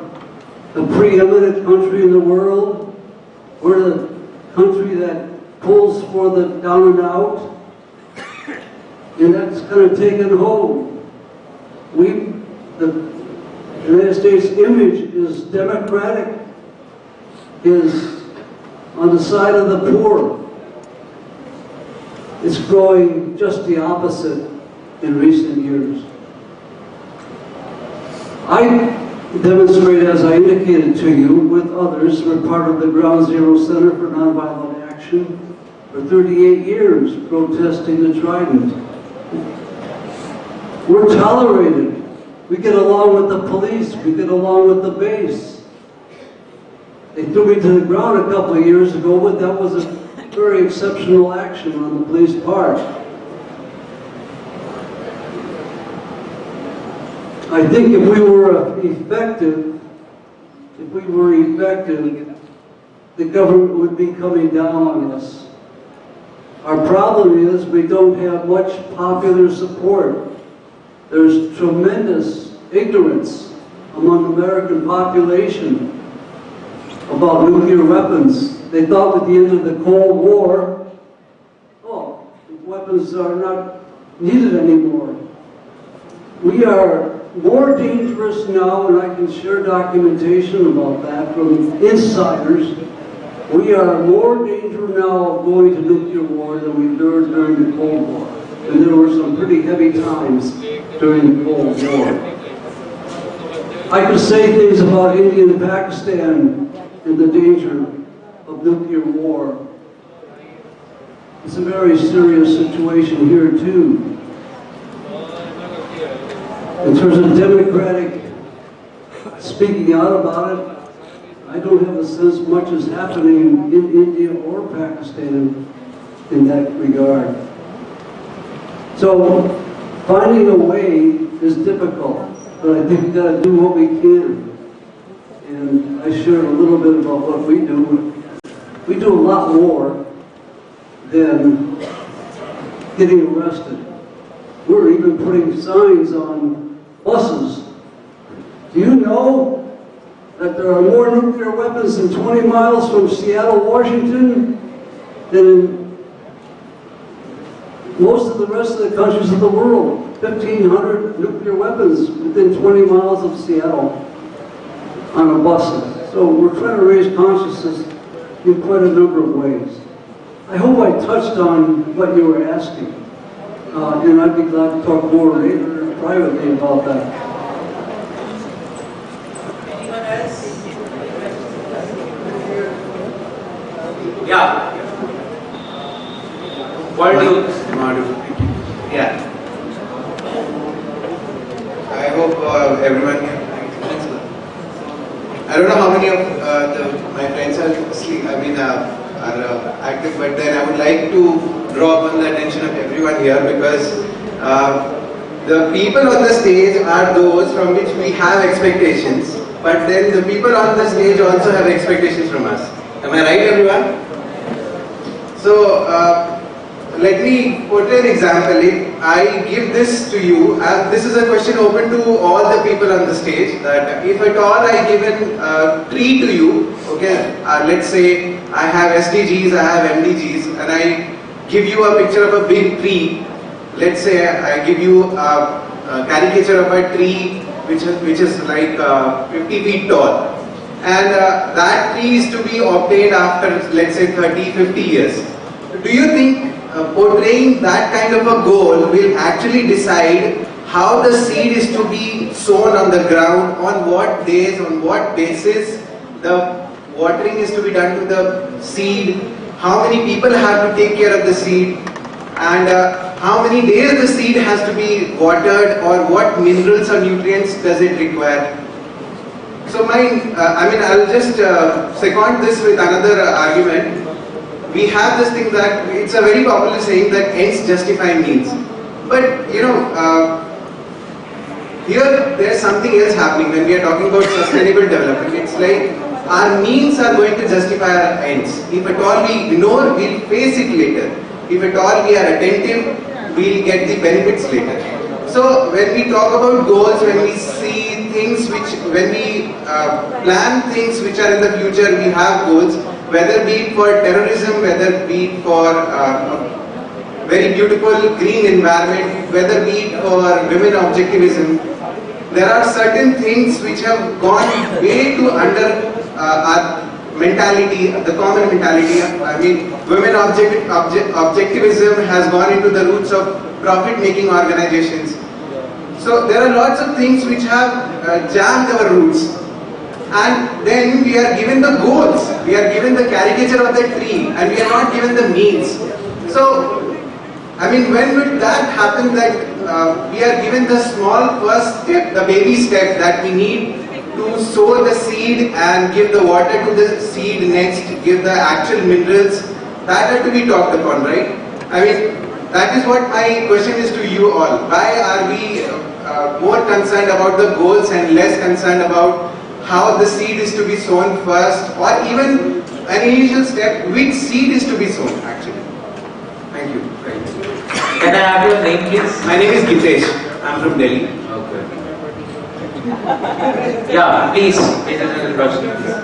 the preeminent country in the world. We're the country that pulls for the down and out, and that's kind of taken hold. The United States image is democratic, is on the side of the poor. It's growing just the opposite in recent years. I demonstrate, as I indicated to you, with others. We're part of the Ground Zero Center for Nonviolent Action for 38 years, protesting the Trident. We're tolerated. We get along with the police. We get along with the base. They threw me to the ground a couple of years ago, but that was a very exceptional action on the police part. I think if we were effective, the government would be coming down on us. Our problem is we don't have much popular support. There's tremendous ignorance among the American population about nuclear weapons. They thought at the end of the Cold War, oh, weapons are not needed anymore. We are more dangerous now, and I can share documentation about that from insiders. We are more dangerous now of going to nuclear war than we were during the Cold War. And there were some pretty heavy times during the Cold War. I could say things about India and Pakistan and the danger of nuclear war. It's a very serious situation here too. In terms of democratic speaking out about it, I don't have a sense much is happening in India or Pakistan in that regard. So finding a way is difficult, but I think we've got to do what we can. And I shared a little bit about what we do. We do a lot more than getting arrested. We're even putting signs on buses. Do you know that there are more nuclear weapons than 20 miles from Seattle, Washington, than in most of the rest of the countries of the world? 1,500 nuclear weapons within 20 miles of Seattle on a bus. So we're trying to raise consciousness in quite a number of ways. I hope I touched on what you were asking, and I'd be glad to talk more later privately about that. Anyone else? Yeah. What do you? Yeah. I hope everyone can. I don't know how many of my friends are asleep. I mean, are active, but then I would like to draw upon the attention of everyone here because the people on the stage are those from which we have expectations, but then the people on the stage also have expectations from us. Am I right, everyone? So, let me portray an example. If I give this to you, and this is a question open to all the people on the stage, that if at all I give a tree to you, okay, let's say I have SDGs, I have MDGs, and I give you a picture of a big tree. Let's say I give you a caricature of a tree which is like 50 feet tall. And that tree is to be obtained after, let's say, 30-50 years. Do you think portraying that kind of a goal will actually decide how the seed is to be sown on the ground, on what days, on what basis the watering is to be done to the seed, how many people have to take care of the seed, and how many days the seed has to be watered, or what minerals or nutrients does it require? So I'll just second this with another argument. We have this thing that it's a very popular saying that ends justify means. But you know, here there's something else happening when we are talking about sustainable development. It's like our means are going to justify our ends. If at all we ignore, we'll face it later. If at all we are attentive, we'll get the benefits later. So when we talk about goals, when we see things when we plan things which are in the future, we have goals. Whether be it for terrorism, whether be it for a very beautiful green environment, whether be it for women objectivism, there are certain things which have gone way too under our mentality, the common mentality. I mean, women objectivism has gone into the roots of profit-making organizations. So there are lots of things which have jammed our roots. And then we are given the goals, we are given the caricature of the tree, and we are not given the means. So, I mean, when would that happen, that we are given the small first step, the baby step that we need to sow the seed and give the water to the seed, next give the actual minerals, that had to be talked upon, right? I mean, that is what my question is to you all. Why are we more concerned about the goals and less concerned about how the seed is to be sown first, or even an initial step, which seed is to be sown actually? Thank you. Can I have your name, please? My name is Gitesh. I'm from Delhi. Okay. Yeah, please. It is an introduction, please.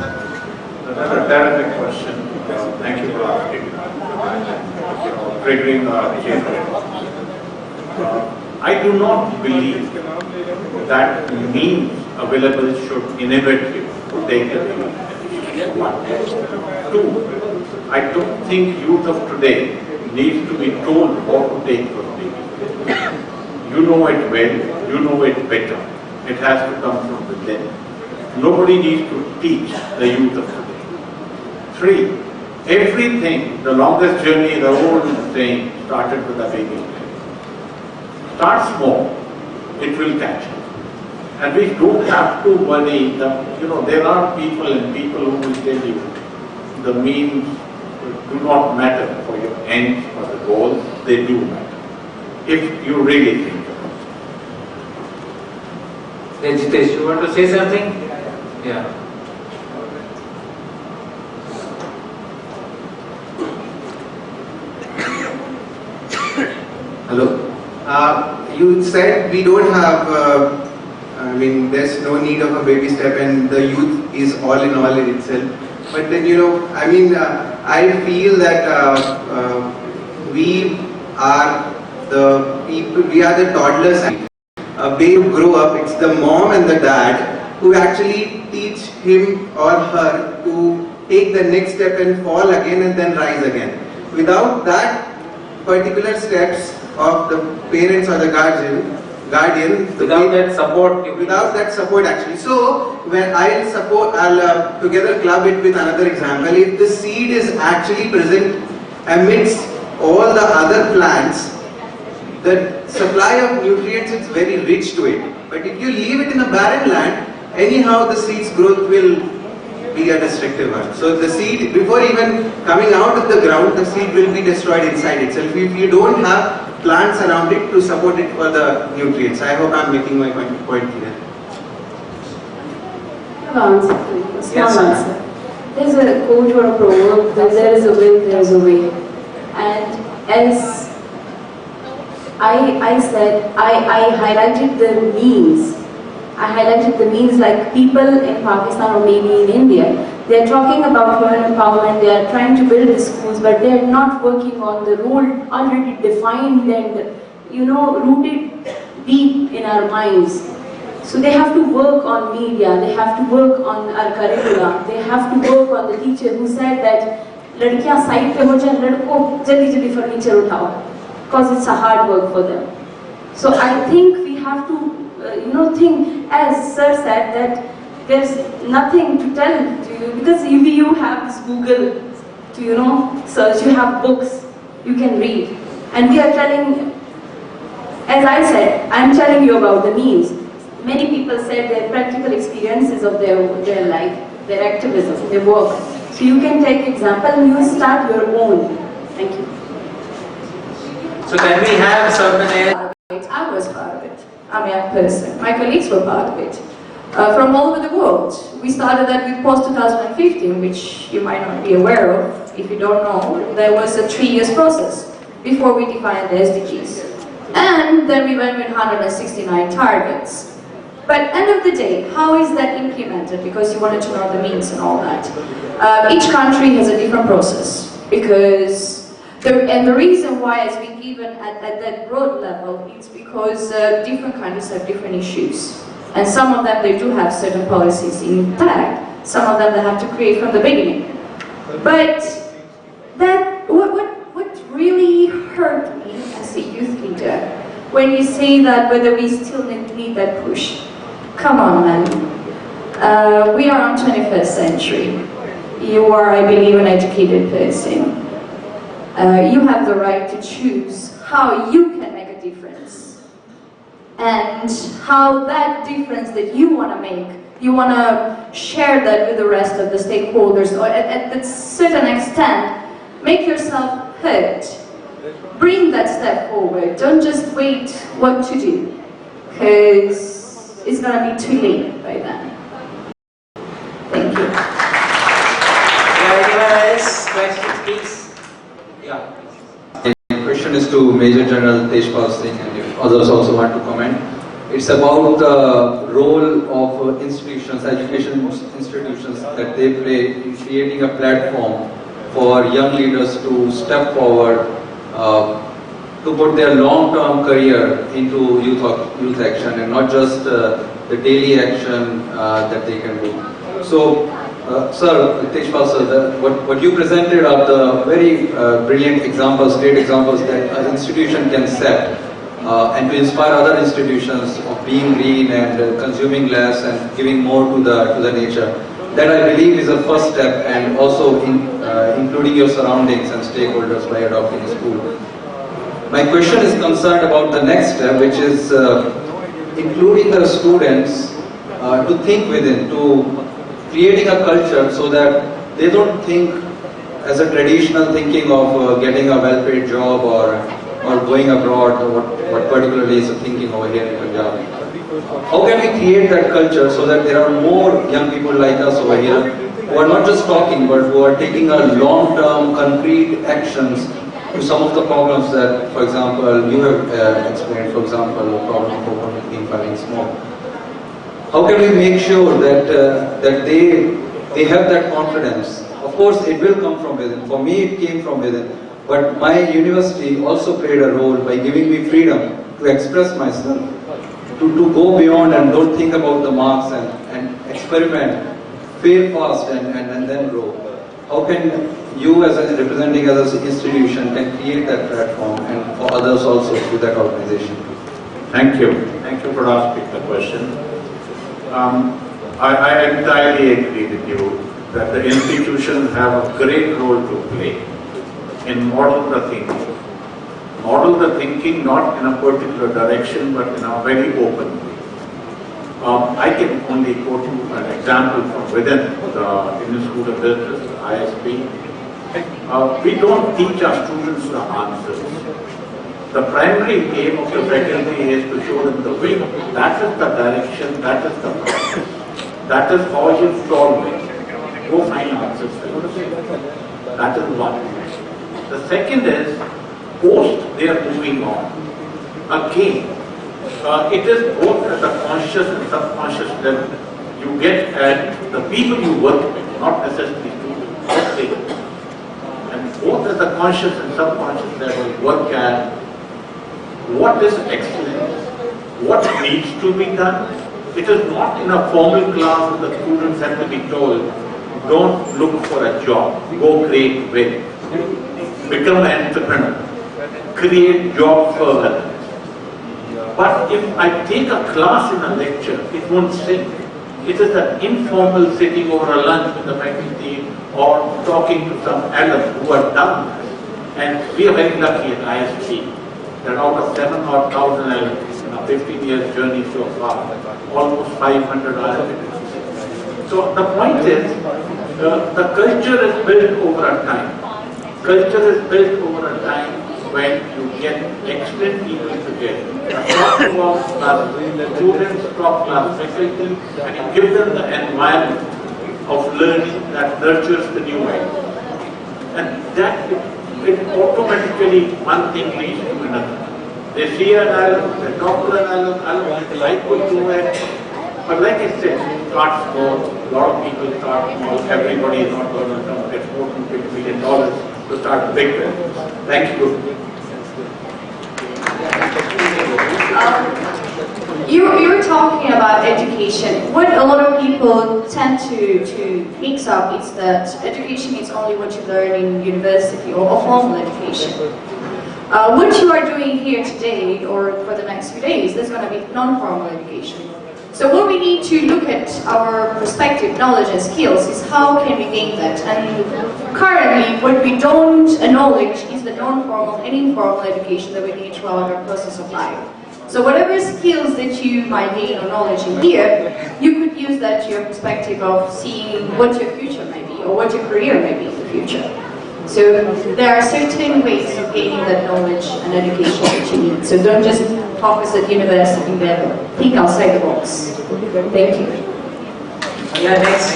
That's a terrific question. Thank you for asking. Triggering I do not believe that means available should enable you to take the lead. One. Two, I don't think youth of today needs to be told what to take from the lead. You know it well, you know it better. It has to come from within. Nobody needs to teach the youth of today. 3. Everything, the longest journey, the old saying, started with a beginning. Start small, it will catch up. And we don't have to worry that, there are people and people who will tell you the means do not matter for your ends or the goals, they do matter. If you really think about it. Jitesh, you want to say something? Yeah. Hello. You said we don't have, there's no need of a baby step and the youth is all in all in itself. But then, I feel that we are the people, we are the toddlers. A baby grow up, it's the mom and the dad who actually teach him or her to take the next step and fall again and then rise again. Without that particular steps of the parents or the guardian, Without that support actually. So when I'll together club it with another example. If the seed is actually present amidst all the other plants, the supply of nutrients is very rich to it. But if you leave it in a barren land, anyhow the seed's growth will be a destructive one. So the seed, before even coming out of the ground, the seed will be destroyed inside itself if you don't have plants around it to support it for the nutrients. I hope I'm making my point clear. I have an answer for you, a small Yes, answer. There's a quote or a proverb that there is a will, there is a way. And as I said, I highlighted the means. I highlighted the means like people in Pakistan or maybe in India. They are talking about women empowerment, they are trying to build the schools, but they are not working on the role already defined and rooted deep in our minds. So they have to work on media, they have to work on our curricula, they have to work on the teacher who said that लड़कियां side पे हो जाए, लड़कों जल्दी जल्दी furniture उठाओ, because it's a hard work for them. So I think we have to think, as sir said, that there's nothing to tell to you because you have this Google to search, you have books you can read, and we are telling, as I said, I'm telling you about the means. Many people said their practical experiences of their life, their activism, their work. So you can take example and you start your own. Thank you. So can we have someone else? I was part of it. I'm a young person. My colleagues were part of it. From all over the world. We started that with post-2015, which you might not be aware of. If you don't know, there was a 3-year process before we defined the SDGs. And then we went with 169 targets. But end of the day, how is that implemented? Because you wanted to know the means and all that. Each country has a different process. Because the reason why it's been given at that broad level is because different countries have different issues. And some of them, they do have certain policies intact. Some of them they have to create from the beginning. But what really hurt me as a youth leader, when you say that whether we still need that push. Come on, man. We are on 21st century. You are, I believe, an educated person. You have the right to choose how you can make a difference. And how that difference that you want to make, you want to share that with the rest of the stakeholders, or at a certain extent, make yourself heard. Bring that step forward. Don't just wait what to do, because it's going to be too late by then. Thank you. Anyone else? Questions, please? Yeah. My question is to Major General Tejpal Singh, and if others also want to comment. It's about the role of institutions, education institutions, that they play in creating a platform for young leaders to step forward, to put their long-term career into youth action, and not just the daily action that they can do. So, sir, Tejpal sir, what you presented are the very brilliant examples, great examples that an institution can set and to inspire other institutions of being green and consuming less and giving more to the nature. that I believe is a first step, and also including your surroundings and stakeholders by adopting a school. My question is concerned about the next step, which is including the students to think within, to creating a culture so that they don't think as a traditional thinking of getting a well-paid job or going abroad, or what particularly is the thinking over here in Punjab. How can we create that culture so that there are more young people like us over here who are not just talking but who are taking a long-term concrete actions to some of the problems that, for example, you have explained, for example, the problem of open firing smoke. How can we make sure that that they have that confidence? Of course, it will come from within. For me, it came from within. But my university also played a role by giving me freedom to express myself, to go beyond and don't think about the marks and experiment, fail fast and then grow. How can you as representing as an institution can create that platform and for others also through that organization? Thank you. Thank you for asking the question. I entirely agree with you that the institutions have a great role to play in model the thinking. Model the thinking not in a particular direction but in a very open way. I can only quote you an example from within the Institute of Business, ISB. We don't teach our students the answers. The primary aim of the faculty is to show them the way. That is the direction, that is the process. That is how you solve it. Go find answers for yourself. That is one. The second is, post they are moving on. Again, it is both at the conscious and subconscious level. You get at the people you work with, not necessarily students, let's say. And both at the conscious and subconscious level, work at what is excellence, what needs to be done. It is not in a formal class where the students have to be told, don't look for a job, go create wealth, become an entrepreneur, create job further. But if I take a class in a lecture, it won't sink. It is an informal sitting over a lunch with the faculty or talking to some alum who are done this. And we are very lucky at ISB that out of 7,000 alums in a 15-year journey so far, almost 500 are. So the point is, the culture is built over a time. Culture is built over a time when you get excellent people together. Talk about students, talk about faculty, and you give them the environment of learning that nurtures the new idea. And that it automatically one thing leads to another. They see an alum, they talk to an alum, they like what you do it. But like I said, start small. A lot of people start small. Everybody is not going to come get $4 million to start big business. Thank you. You were talking about education. What a lot of people tend to mix up is that education is only what you learn in university or formal education. What you are doing here today or for the next few days, there's going to be non-formal education. So what we need to look at our perspective, knowledge and skills is how can we gain that. And currently what we don't acknowledge is the non-formal and informal education that we need throughout our process of life. So whatever skills that you might gain or knowledge in here, you could use that to your perspective of seeing what your future may be or what your career may be in the future. So there are certain ways of gaining that knowledge and education that you need. So don't just focus at university level. Think outside the box. Thank you. Yeah, next.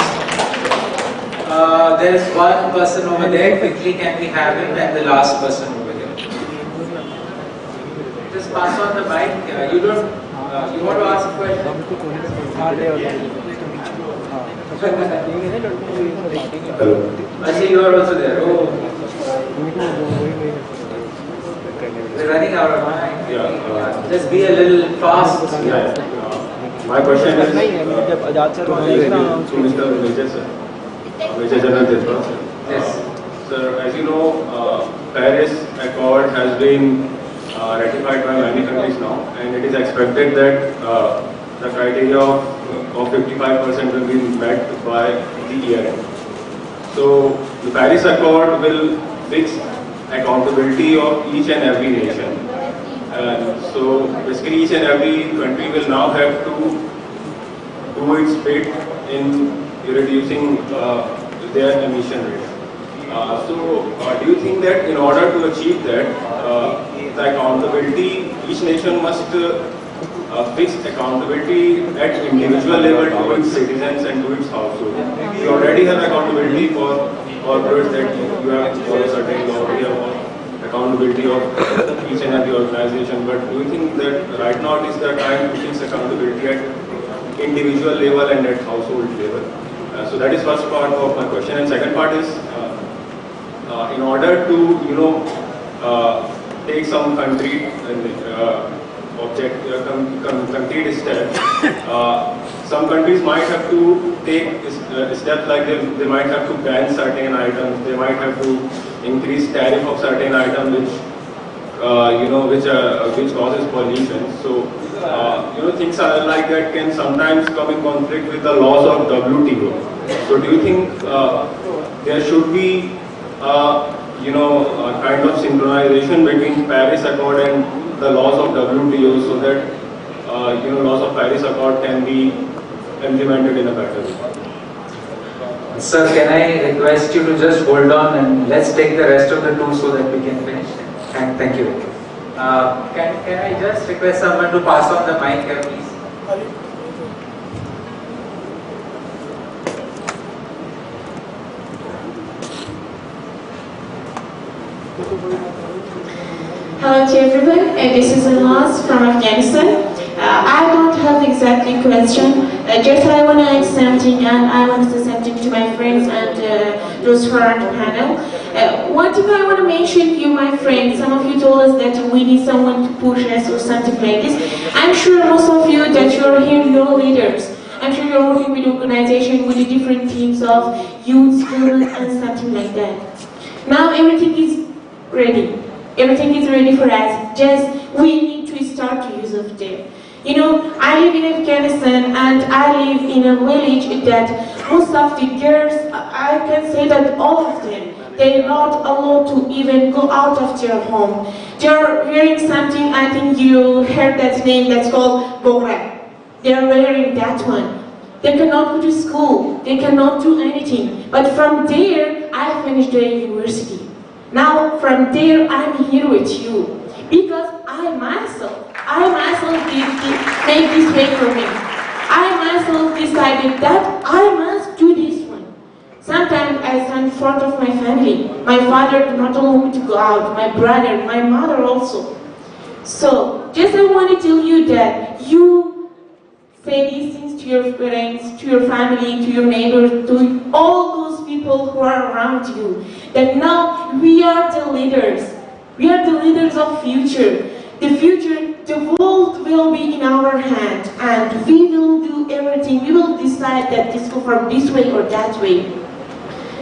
There's one person over there. Quickly, can we have him? And the last person over there. Just pass on the mic. You don't. You want to ask a question? I see you are also there. Oh. We're running out of time. Yeah. Just be a little fast. Yeah. My question is to Mr. Major sir. Major General Tejpal sir. Yes. Sir, as you know, Paris Accord has been ratified by many countries now, and it is expected that the criteria of of 55% will be met by the year end. So the Paris Accord will fix accountability of each and every nation. And so basically each and every country will now have to do its bit in reducing their emission rate. Do you think that in order to achieve that, the accountability, each nation must fix accountability at individual level to its citizens and to its household? We already have accountability for corporates that you have to follow certain law, we have accountability of each and every organization, but do you think that right now is the time to fix accountability at individual level and at household level? So that is first part of my question, and second part is in order to take some concrete concrete steps. Some countries might have to take steps like they might have to ban certain items. They might have to increase tariff of certain items which causes pollution. So things are like that can sometimes come in conflict with the laws of WTO. So do you think there should be a kind of synchronization between Paris Accord and the laws of WTO so that laws of Paris Accord can be implemented in a better way? Sir, can I request you to just hold on and let's take the rest of the two so that we can finish? Thank you. Can I just request someone to pass on the mic here, please? Hello to everyone, this is Almas from Afghanistan. I don't have exactly question, just I want to add something and I want to say something to my friends and those who are on the panel. One thing I want to mention to you, my friends, some of you told us that we need someone to push us or something like this. I'm sure most of you that you're here, you're leaders. I'm sure you're working with organization with the different teams of youth, students and something like that. Now everything is ready. Everything is ready for us. Just we need to start to use of them. I live in Afghanistan and I live in a village that most of the girls, I can say that all of them, they're not allowed to even go out of their home. They're wearing something, I think you heard that name, that's called bogra. They're wearing that one. They cannot go to school. They cannot do anything. But from there, I finished the university. Now, from there, I'm here with you because I myself made this way for me. I myself decided that I must do this one. Sometimes I stand in front of my family. My father did not allow me to go out. My brother, my mother also. So, just I want to tell you that you say these things to your friends, to your family, to your neighbors, to all those people who are around you. That now we are the leaders. We are the leaders of future. The future, the world will be in our hand and we will do everything. We will decide that this go from this way or that way.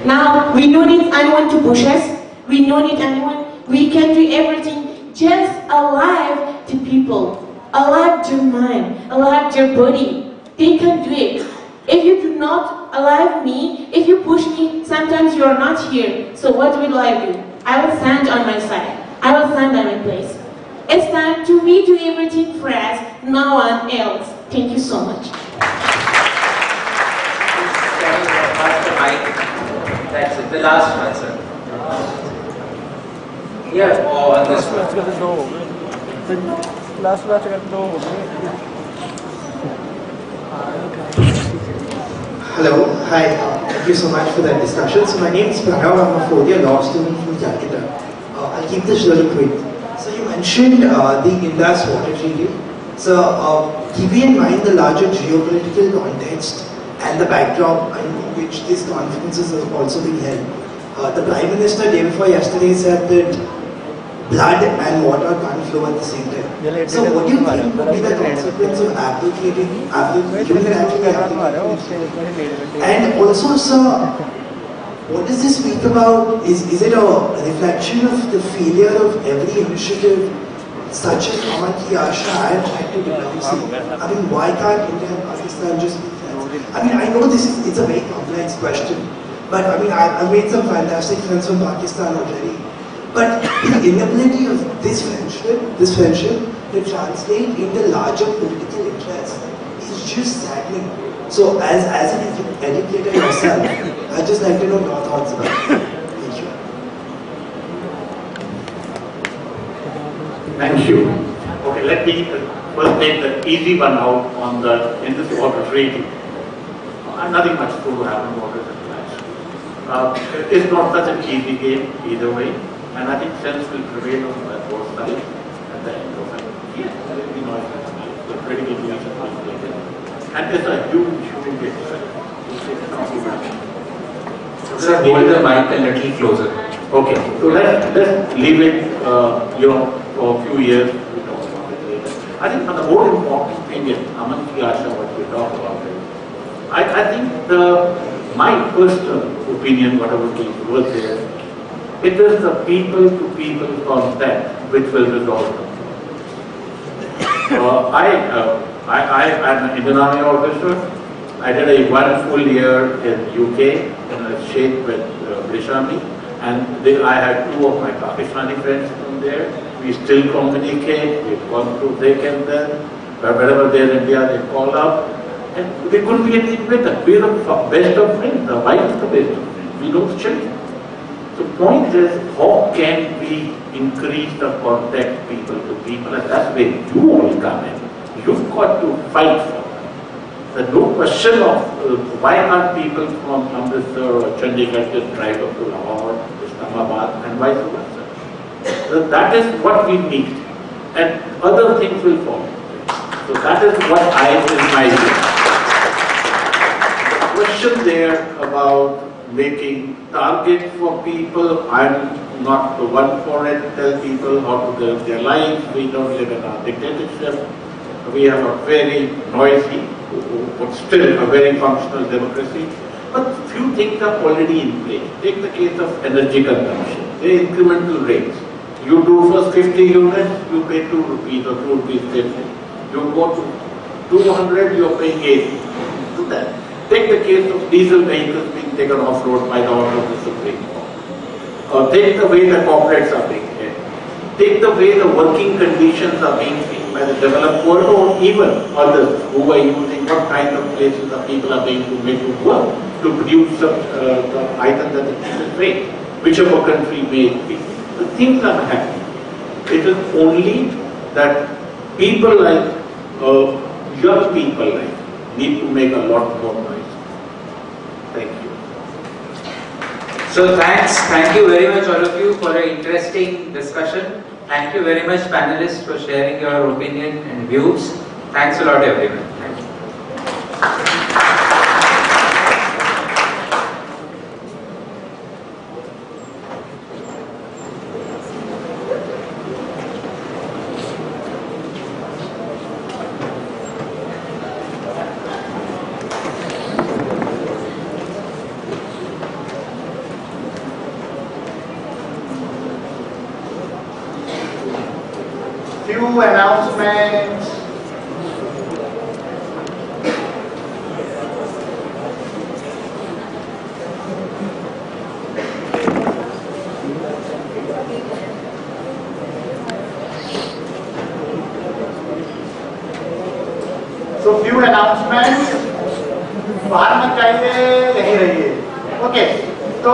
Now, we don't need anyone to push us. We don't need anyone. We can do everything. Just alive the people. Alive their mind. Alive their body. They can do it. If you do not alive me, if you push me, sometimes you are not here. So what will I do? I will stand on my side. I will stand on my place. It's time to me do everything for us, no one else. Thank you so much. That's it, the last one, sir. Yeah, on this one. Last Hello, hi, thank you so much for that discussion. So my name is Pranav, I'm a fourth-year law student from Calcutta. I'll keep this really quick. So you mentioned the Indus Water Treaty. So keeping in mind the larger geopolitical context and the backdrop in which these conferences are also being held, the Prime Minister day before yesterday said that blood and water can't flow at the same time. So what do you think would be the consequence of abrogating and also, sir, what does this speak about? Is it a reflection of the failure of every initiative such as Amaki Asha, I am trying to diplomacy. I mean, why can't India and Pakistan just be friends? I mean, I know it's a very complex question, but I mean, I made some fantastic friends from Pakistan already. But the inability of this friendship to translate into larger political interests is just saddening. So as an educator yourself, I'd just like to know your thoughts about it. Thank you. Thank you. Okay, let me first take the easy one out on the Indus Water Treaty. Nothing much to happen about it match. It's not such an easy game either way, and I think sense will prevail on both sides at the end of it. Yes, we know the critical position was taken, and it's a huge game. Sir, hold the mic a little closer. Okay, so let's leave it, for a few years. We talk about it later. I think the more important thing is Aman Ki Asha, what we talk about it. I think my personal opinion, whatever was there, it is the people-to-people contact which will resolve them. I'm an Indian Army officer. I did a 1 full year in UK in a shape with British Army, and I had 2 of my Pakistani friends from there. We still communicate. We've gone through thick and thin. Wherever they're in India, they call up. And we couldn't be anything better. We're the best of friends. The wife is the best of friends. We know the children. The point is, how can we increase the contact people to people? And that's where you all come in. You've got to fight for it. There's no question of why aren't people from Amritsar or Chandigarh just drive up to Lahore, Islamabad, and vice versa. So that is what we need. And other things will follow. So that is what in my view. Question there about making targets for people. I'm not the one for it. Tell people how to live their lives. We don't live in a dictatorship. We have a very noisy, but still a very functional democracy. But few things are already in place. Take the case of energy consumption. They're incremental rates. You do first 50 units, you pay 2 rupees or 2 rupees 50. You go to 200, you're paying 80. Do that. Take the case of diesel vehicles being taken off-road by the order of the Supreme Court. Take the way the corporates are being paid. Take the way the working conditions are being seen by the developed world or even others who are using what kind of places the people are being made to work to produce the items at the cheapest rate, whichever country may it be. The things are happening. It is only that people like young people like need to make a lot more noise. Thank you. So thank you very much all of you for an interesting discussion. Thank you very much panelists for sharing your opinion and views. Thanks a lot everyone. Thank you. Few announcements. So few announcements. बाहर मत जाइए, यहीं रहिए. Okay. So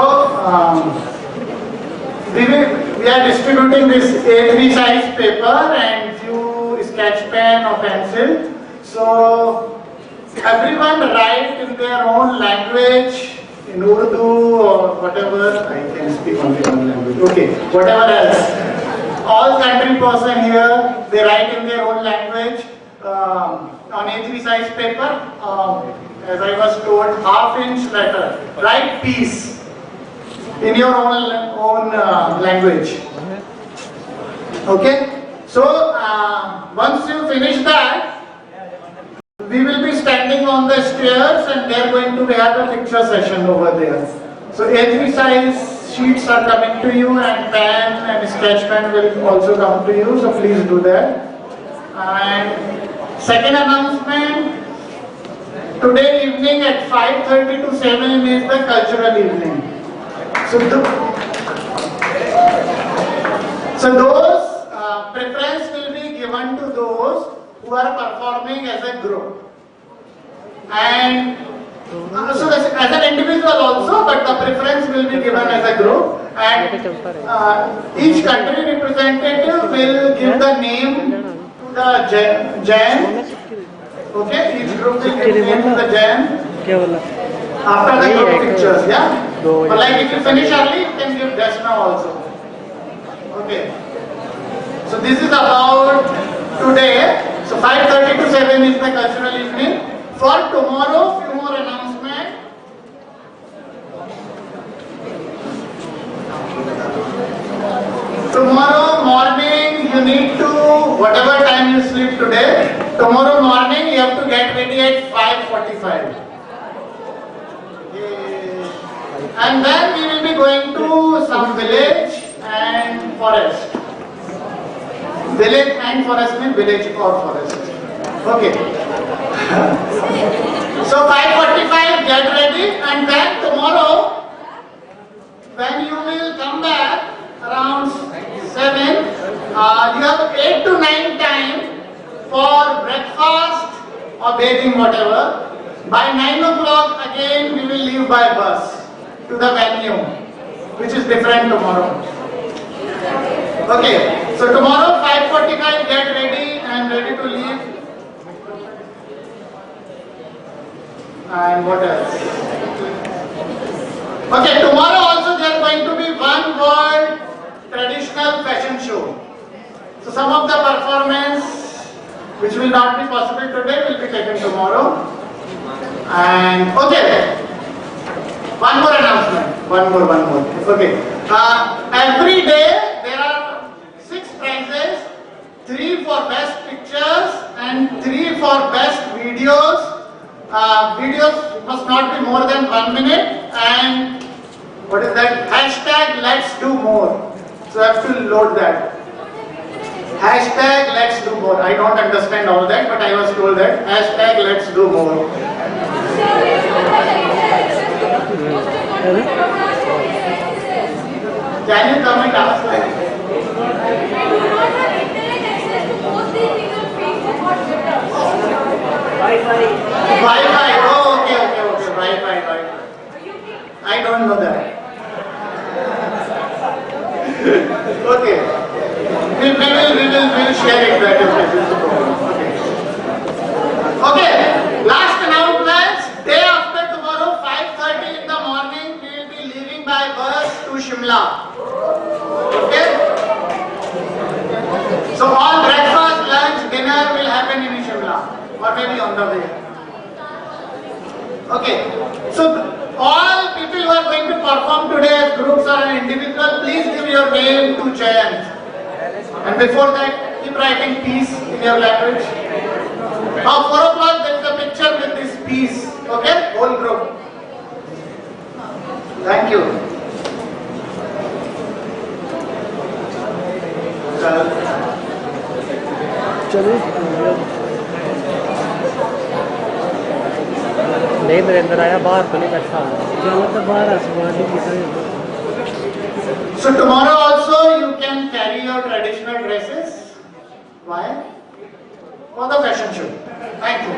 we are distributing this A3 size paper and few sketch pen or pencil. So everyone write in their own language, in Urdu or whatever. I can speak only one language. Okay, whatever else. All country person here, they write in their own language on A3 size paper. As I was told, half-inch letter. Write peace in your own language. Okay? So, once you finish that, we will be standing on the stairs and they are going to have a picture session over there. So, A3 size sheets are coming to you and pen and sketch pen will also come to you, so please do that. And second announcement, today evening at 5:30 to 7 is the cultural evening. So those preference will be given to those who are performing as a group. And so as an individual also, but the preference will be given as a group. And each country representative will give the name to the Jain. Okay, each group will give the name to the Jain after the group pictures. Yeah. But like if you finish early, you can give Dashna also. Okay. So this is about today. So 5:30 to 7 is the cultural evening. For tomorrow, few more announcements. Tomorrow morning, you need to, whatever time you sleep today, tomorrow morning you have to get ready at 5:45. And then we will be going to some village and forest. Village and forest means village or forest. Okay. So 5:45, get ready, and then tomorrow, when you will come back around 7, you have 8 to 9 time for breakfast or bathing, whatever. By 9 o'clock again we will leave by bus to the venue, which is different tomorrow. Okay, so tomorrow 5:45, get ready and ready to leave. And what else? Okay, tomorrow also there is going to be One World traditional fashion show. So some of the performance which will not be possible today will be taken tomorrow. And okay, one more announcement. One more. Okay. Every day there are 6 prizes, 3 for best pictures and 3 for best videos. Videos must not be more than 1 minute, and what is that? Hashtag let's do more. So I have to load that. Hashtag let's do more. I don't understand all that, but I was told that. Hashtag let's do more. Can you come and ask that? Wi-Fi. Oh, okay. Wi-Fi. I don't know that. Okay. We will share it better. Okay. Last announcement. Day after tomorrow, 5:30 in the morning, we will be leaving by bus to Shimla. Okay. So all breakfast, lunch, dinner will happen in Shimla, or maybe on the way. Okay. So all people who are going to perform today as groups or an individual, please give your name to Jayant. And before that, keep writing peace in your language. 4 o'clock there is a picture with this peace. Okay? Whole group. Thank you. नहीं मेरे अंदर आया बाहर तो नहीं बैठा तो बाहर आसमान नहीं So tomorrow also you can carry your traditional dresses. Why? For the fashion show. Thank you.